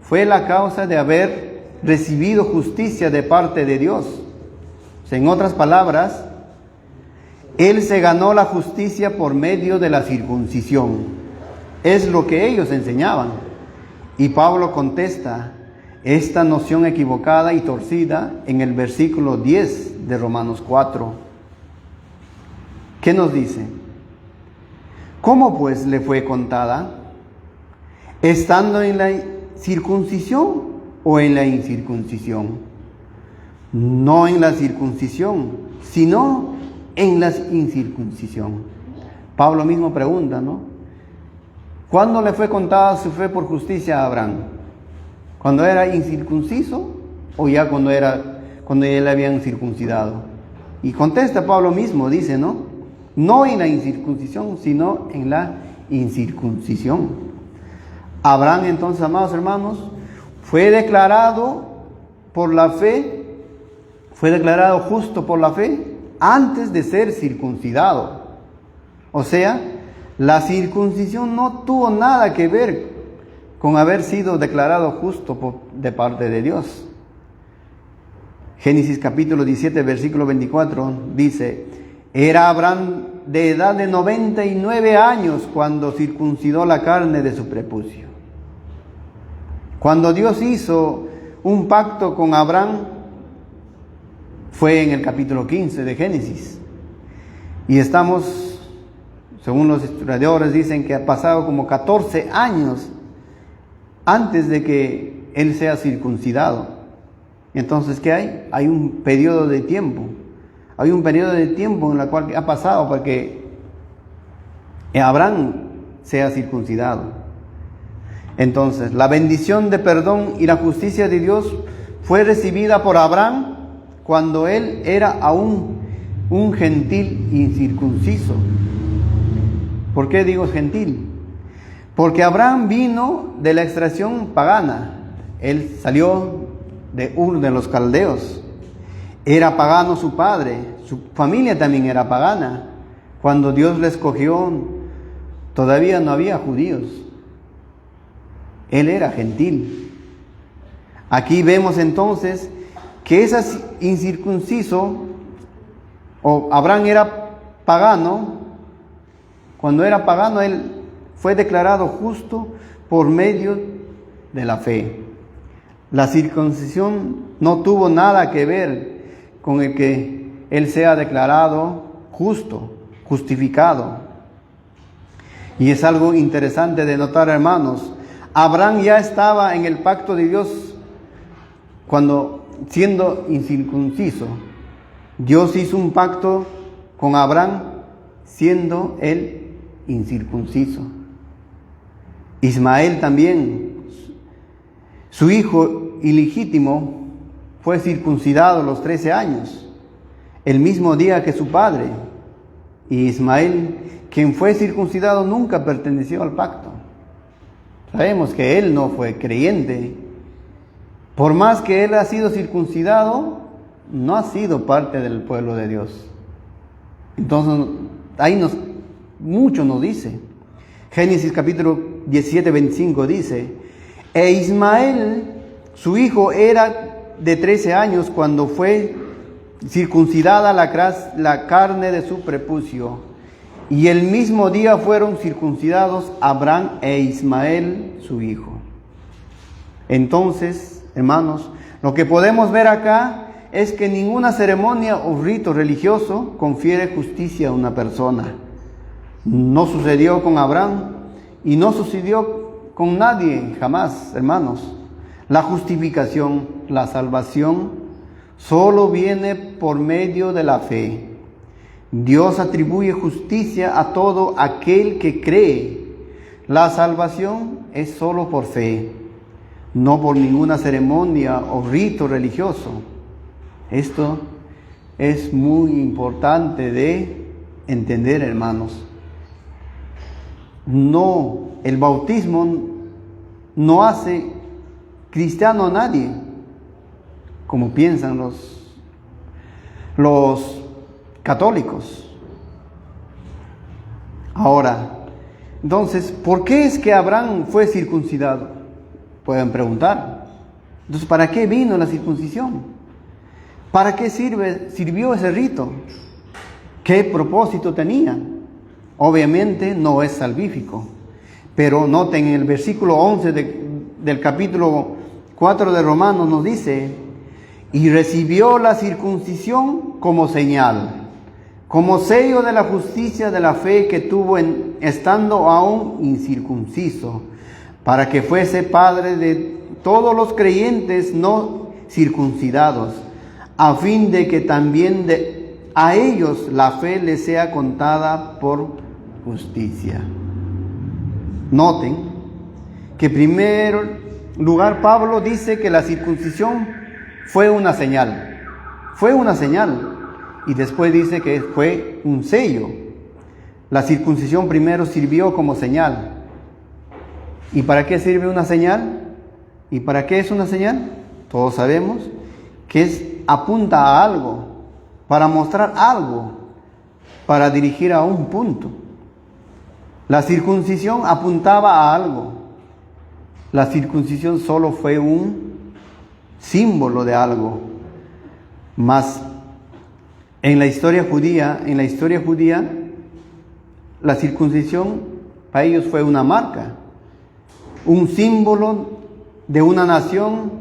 [SPEAKER 1] fue la causa de haber recibido justicia de parte de Dios. O sea, en otras palabras, él se ganó la justicia por medio de la circuncisión. Es lo que ellos enseñaban. Y Pablo contesta esta noción equivocada y torcida en el versículo 10 de Romanos 4. ¿Qué nos dice? ¿Cómo pues le fue contada? ¿Estando en la circuncisión o en la incircuncisión? No en la circuncisión, sino en la incircuncisión. Pablo mismo pregunta, ¿no? ¿Cuándo le fue contada su fe por justicia a Abraham? ¿Cuando era incircunciso o ya cuando ya le habían circuncidado? Y contesta Pablo mismo, dice, ¿no? No en la incircuncisión, sino en la incircuncisión. Abraham, entonces, amados hermanos, fue declarado por la fe, fue declarado justo por la fe antes de ser circuncidado. O sea, la circuncisión no tuvo nada que ver con haber sido declarado justo de parte de Dios. Génesis capítulo 17, versículo 24 dice: era Abraham de edad de 99 años cuando circuncidó la carne de su prepucio. Cuando Dios hizo un pacto con Abraham, fue en el capítulo 15 de Génesis. Y estamos, según los historiadores, dicen que ha pasado como 14 años antes de que él sea circuncidado. Entonces, ¿qué hay? Hay un periodo de tiempo. Hay un periodo de tiempo en el cual ha pasado para que Abraham sea circuncidado. Entonces, la bendición de perdón y la justicia de Dios fue recibida por Abraham cuando él era aún un gentil incircunciso. ¿Por qué digo gentil? Porque Abraham vino de la extracción pagana. Él salió de Ur de los caldeos. Era pagano su padre, su familia también era pagana. Cuando Dios le escogió, todavía no había judíos. Él era gentil. Aquí vemos entonces que ese incircunciso, o Abraham era pagano, cuando era pagano, él fue declarado justo por medio de la fe. La circuncisión no tuvo nada que ver con el que él sea declarado justo, justificado. Y es algo interesante de notar, hermanos. Abraham ya estaba en el pacto de Dios cuando, siendo incircunciso, Dios hizo un pacto con Abraham siendo él incircunciso. Ismael también, su hijo ilegítimo, fue circuncidado a los 13 años, el mismo día que su padre. Y Ismael, quien fue circuncidado, nunca perteneció al pacto. Sabemos que él no fue creyente. Por más que él ha sido circuncidado, no ha sido parte del pueblo de Dios. Entonces, ahí mucho nos dice. Génesis capítulo 17, 25 dice: e Ismael, su hijo, era de 13 años cuando fue circuncidada la carne de su prepucio. Y el mismo día fueron circuncidados Abraham e Ismael, su hijo. Entonces, hermanos, lo que podemos ver acá es que ninguna ceremonia o rito religioso confiere justicia a una persona. No sucedió con Abraham y no sucedió con nadie jamás, hermanos. La justificación, la salvación, solo viene por medio de la fe. Dios atribuye justicia a todo aquel que cree. La salvación es solo por fe, no por ninguna ceremonia o rito religioso. Esto es muy importante de entender, hermanos. No, el bautismo no hace cristiano a nadie, como piensan los católicos. Ahora, entonces, ¿por qué es que Abraham fue circuncidado? Pueden preguntar. Entonces, ¿para qué vino la circuncisión? ¿Para qué sirvió ese rito? ¿Qué propósito tenía? Obviamente no es salvífico, pero noten en el versículo 11 del capítulo 4 de Romanos nos dice: y recibió la circuncisión como señal, como sello de la justicia de la fe que tuvo estando aún incircunciso, para que fuese padre de todos los creyentes no circuncidados, a fin de que también a ellos la fe les sea contada por justicia. Noten que en primer lugar Pablo dice que la circuncisión fue una señal. Fue una señal. Y después dice que fue un sello. La circuncisión primero sirvió como señal. ¿Y para qué sirve una señal? ¿Y para qué es una señal? Todos sabemos que apunta a algo, para mostrar algo, para dirigir a un punto. La circuncisión apuntaba a algo. La circuncisión solo fue un símbolo de algo. Mas en la historia judía, la circuncisión para ellos fue una marca, un símbolo de una nación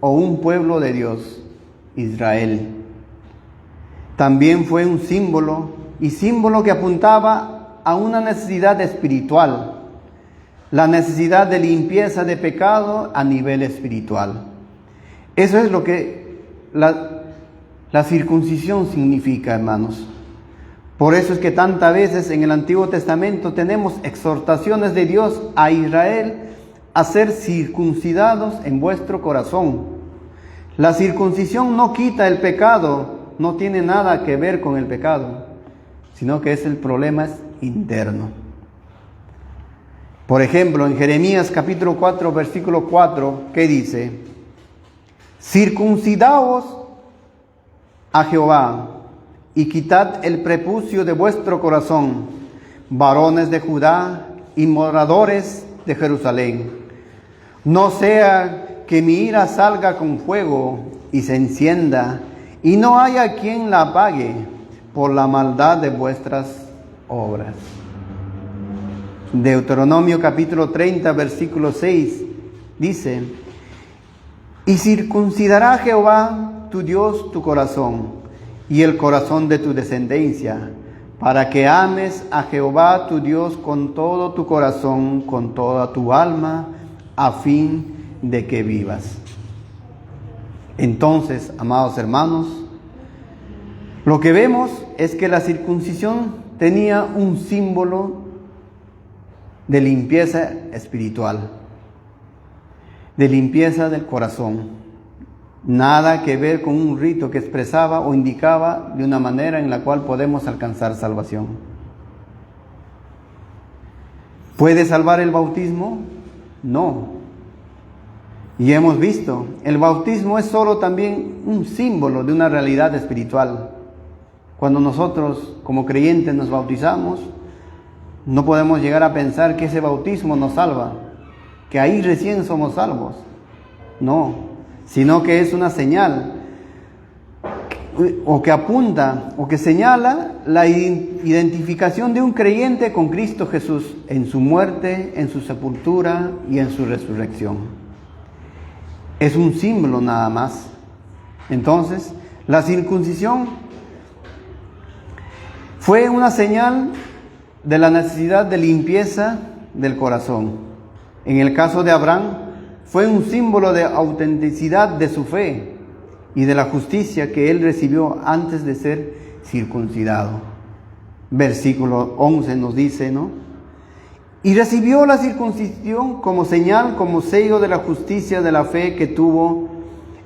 [SPEAKER 1] o un pueblo de Dios, Israel. También fue un símbolo que apuntaba a una necesidad espiritual, la necesidad de limpieza de pecado a nivel espiritual. Eso es lo que la circuncisión significa, hermanos. Por eso es que tantas veces en el Antiguo Testamento tenemos exhortaciones de Dios a Israel a ser circuncidados en vuestro corazón. La circuncisión no quita el pecado, no tiene nada que ver con el pecado, sino que el problema es interno. Por ejemplo, en Jeremías capítulo 4, versículo 4, ¿qué dice? Circuncidaos a Jehová y quitad el prepucio de vuestro corazón, varones de Judá y moradores de Jerusalén. No sea que mi ira salga con fuego y se encienda, y no haya quien la apague por la maldad de vuestras obras. Deuteronomio capítulo 30, versículo 6, dice: y circuncidará Jehová tu Dios tu corazón y el corazón de tu descendencia, para que ames a Jehová tu Dios con todo tu corazón, con toda tu alma, a fin de que vivas. Entonces, amados hermanos, lo que vemos es que la circuncisión tenía un símbolo de limpieza espiritual, de limpieza del corazón. Nada que ver con un rito que expresaba o indicaba de una manera en la cual podemos alcanzar salvación. ¿Puede salvar el bautismo? No. Y hemos visto, el bautismo es solo también un símbolo de una realidad espiritual. Cuando nosotros como creyentes nos bautizamos, no podemos llegar a pensar que ese bautismo nos salva, que ahí recién somos salvos. No, sino que es una señal, o que apunta, o que señala la identificación de un creyente con Cristo Jesús en su muerte, en su sepultura y en su resurrección. Es un símbolo nada más. Entonces, la circuncisión fue una señal de la necesidad de limpieza del corazón. En el caso de Abraham, fue un símbolo de autenticidad de su fe y de la justicia que él recibió antes de ser circuncidado. Versículo 11 nos dice, ¿no? Y recibió la circuncisión como señal, como sello de la justicia de la fe que tuvo,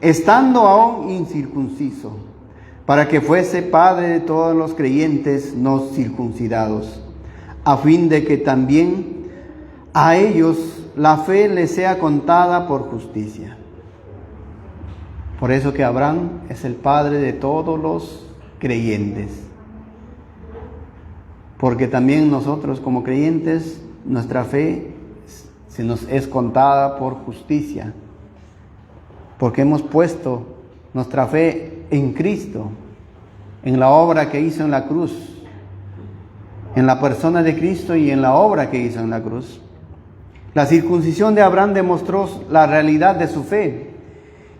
[SPEAKER 1] estando aún incircunciso, para que fuese padre de todos los creyentes no circuncidados, a fin de que también a ellos la fe les sea contada por justicia. Por eso que Abraham es el padre de todos los creyentes, porque también nosotros como creyentes, nuestra fe se nos es contada por justicia, porque hemos puesto nuestra fe en Cristo, en la obra que hizo en la cruz, en la persona de Cristo y en la obra que hizo en la cruz. La circuncisión de Abraham demostró la realidad de su fe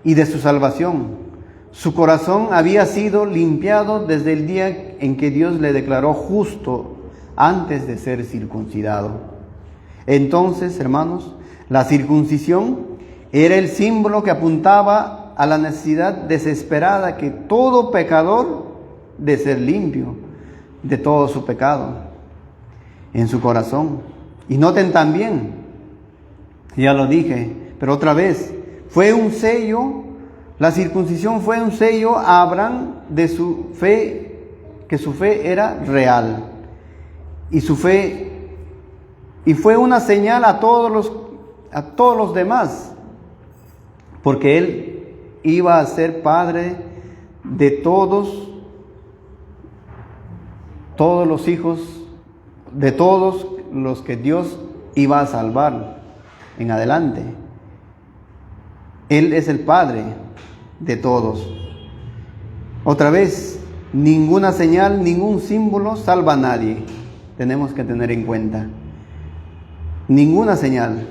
[SPEAKER 1] y de su salvación. Su corazón había sido limpiado desde el día en que Dios le declaró justo antes de ser circuncidado. Entonces, hermanos, la circuncisión era el símbolo que apuntaba a la necesidad desesperada que todo pecador de ser limpio de todo su pecado en su corazón. Y noten también, ya lo dije, pero otra vez, fue un sello, la circuncisión fue un sello a Abraham de su fe, que su fe era real. Y su fe, y fue una señal a todos los demás, porque él iba a ser padre de todos los hijos, de todos los que Dios iba a salvar en adelante. Él es el padre de todos. Otra vez, ninguna señal, ningún símbolo salva a nadie. Tenemos que tener en cuenta. Ninguna señal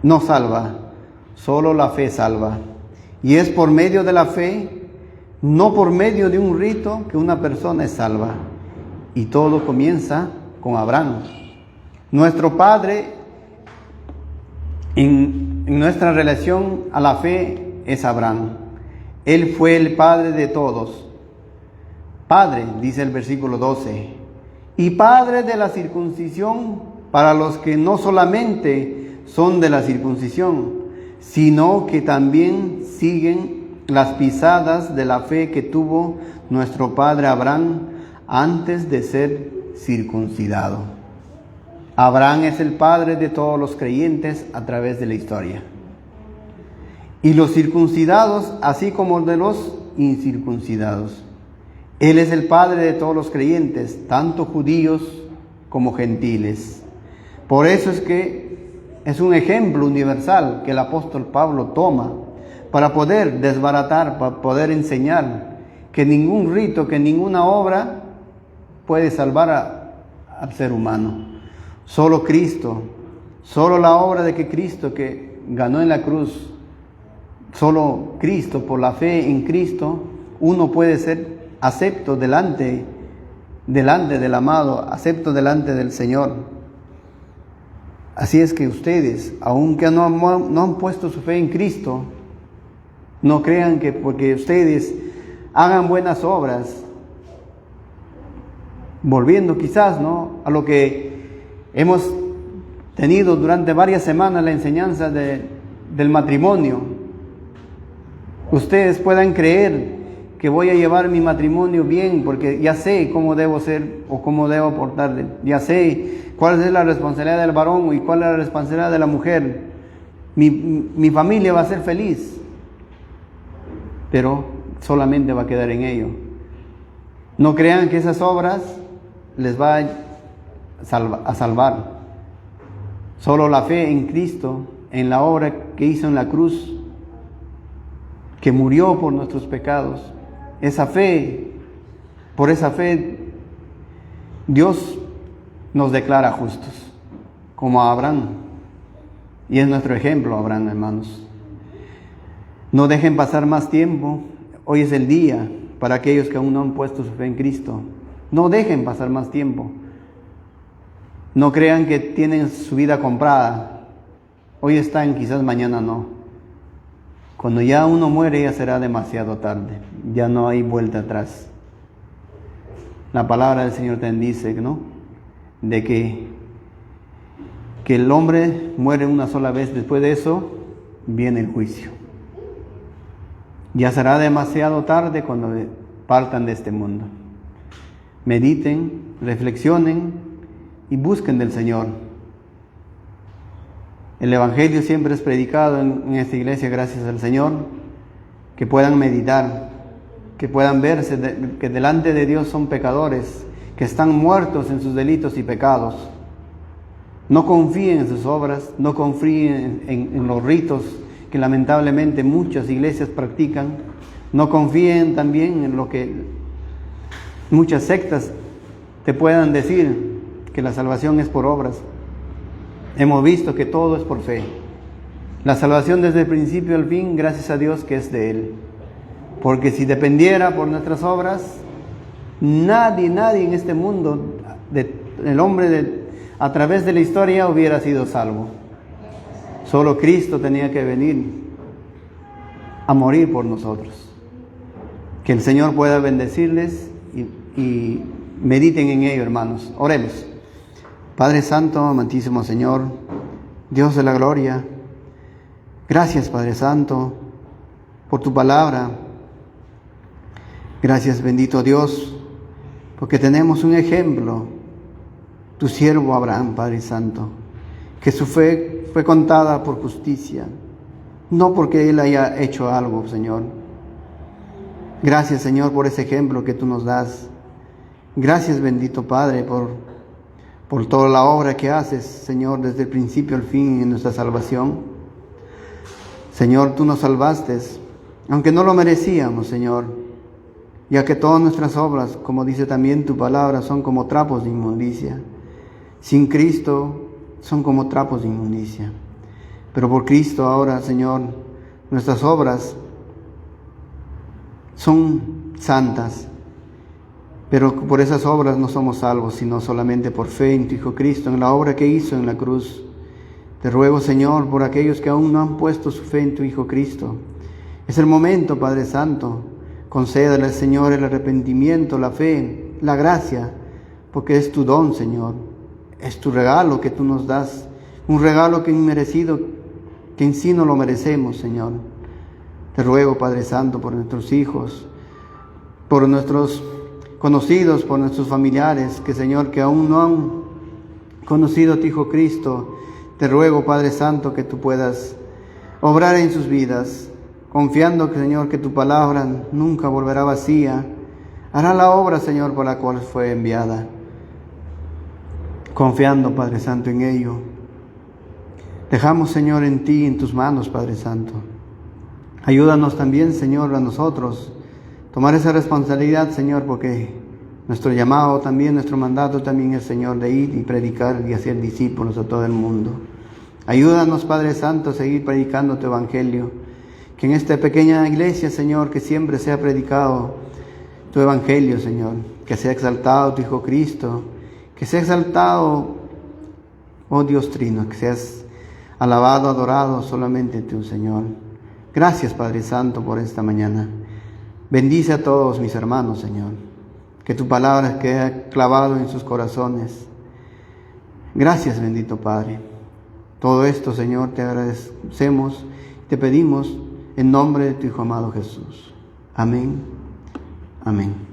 [SPEAKER 1] no salva, solo la fe salva. Y es por medio de la fe, no por medio de un rito, que una persona es salva. Y todo comienza con Abraham. Nuestro padre en nuestra relación a la fe es Abraham. Él fue el padre de todos. Padre, dice el versículo 12, y padre de la circuncisión para los que no solamente son de la circuncisión, sino que también siguen las pisadas de la fe que tuvo nuestro padre Abraham antes de ser circuncidado. Abraham es el padre de todos los creyentes a través de la historia. Y los circuncidados, así como de los incircuncidados. Él es el padre de todos los creyentes, tanto judíos como gentiles. Por eso es que es un ejemplo universal que el apóstol Pablo toma para poder desbaratar, para poder enseñar que ningún rito, que ninguna obra puede salvar al ser humano. Solo Cristo, solo la obra de que Cristo que ganó en la cruz, solo Cristo, por la fe en Cristo, uno puede ser acepto delante del amado, acepto delante del Señor. Así es que ustedes, aunque no han puesto su fe en Cristo, no crean que porque ustedes hagan buenas obras, volviendo quizás, ¿no?, a lo que hemos tenido durante varias semanas, la enseñanza del matrimonio. Ustedes puedan creer que voy a llevar mi matrimonio bien porque ya sé cómo debo ser o cómo debo portarle. Ya sé cuál es la responsabilidad del varón y cuál es la responsabilidad de la mujer. Mi familia va a ser feliz, pero solamente va a quedar en ello. No crean que esas obras les va a salvar. Solo la fe en Cristo, en la obra que hizo en la cruz, que murió por nuestros pecados. Esa fe, por esa fe, Dios nos declara justos, como a Abraham. Y es nuestro ejemplo, Abraham, hermanos. No dejen pasar más tiempo. Hoy es el día para aquellos que aún no han puesto su fe en Cristo. No dejen pasar más tiempo. No crean que tienen su vida comprada. Hoy están, quizás mañana no. Cuando ya uno muere ya será demasiado tarde. Ya no hay vuelta atrás. La palabra del Señor también dice, ¿no?, de que el hombre muere una sola vez. Después de eso viene el juicio. Ya será demasiado tarde cuando partan de este mundo. Mediten, reflexionen y busquen del Señor. El Evangelio siempre es predicado en esta iglesia, gracias al Señor, que puedan meditar, que puedan verse que delante de Dios son pecadores, que están muertos en sus delitos y pecados. No confíen en sus obras, no confíen en los ritos que lamentablemente muchas iglesias practican. No confíen también en lo que muchas sectas te puedan decir, que la salvación es por obras. Hemos visto que todo es por fe. La salvación desde el principio al fin, gracias a Dios que es de Él. Porque si dependiera por nuestras obras, nadie en este mundo, el hombre a través de la historia hubiera sido salvo. Solo Cristo tenía que venir a morir por nosotros. Que el Señor pueda bendecirles y mediten en ello, hermanos. Oremos. Padre Santo, amantísimo Señor, Dios de la gloria, gracias, Padre Santo, por tu palabra. Gracias, bendito Dios, porque tenemos un ejemplo, tu siervo Abraham, Padre Santo, que su fe fue contada por justicia, no porque él haya hecho algo, Señor. Gracias, Señor, por ese ejemplo que tú nos das. Gracias, bendito Padre, por toda la obra que haces, Señor, desde el principio al fin en nuestra salvación. Señor, tú nos salvaste, aunque no lo merecíamos, Señor, ya que todas nuestras obras, como dice también tu palabra, son como trapos de inmundicia. Sin Cristo son como trapos de inmundicia. Pero por Cristo ahora, Señor, nuestras obras son santas. Pero por esas obras no somos salvos, sino solamente por fe en tu Hijo Cristo, en la obra que hizo en la cruz. Te ruego, Señor, por aquellos que aún no han puesto su fe en tu Hijo Cristo. Es el momento, Padre Santo. Concédale, Señor, el arrepentimiento, la fe, la gracia, porque es tu don, Señor. Es tu regalo que tú nos das. Un regalo que inmerecido, que en sí no lo merecemos, Señor. Te ruego, Padre Santo, por nuestros hijos, por nuestros conocidos, por nuestros familiares, que Señor, que aún no han conocido a tu Hijo Cristo, te ruego, Padre Santo, que tú puedas obrar en sus vidas, confiando, Señor, que tu palabra nunca volverá vacía, hará la obra, Señor, por la cual fue enviada, confiando, Padre Santo, en ello. Dejamos, Señor, en ti, en tus manos, Padre Santo. Ayúdanos también, Señor, a nosotros tomar esa responsabilidad, Señor, porque Nuestro llamado también, nuestro mandato también es, Señor, de ir y predicar y hacer discípulos a todo el mundo. Ayúdanos, Padre Santo, a seguir predicando tu Evangelio. Que en esta pequeña iglesia, Señor, que siempre sea predicado tu Evangelio, Señor. Que sea exaltado tu Hijo Cristo. Que sea exaltado, oh Dios Trino, que seas alabado, adorado solamente tú, Señor. Gracias, Padre Santo, por esta mañana. Bendice a todos mis hermanos, Señor. Que tu palabra quede clavado en sus corazones. Gracias, bendito Padre. Todo esto, Señor, te agradecemos, te pedimos en nombre de tu Hijo amado Jesús. Amén. Amén.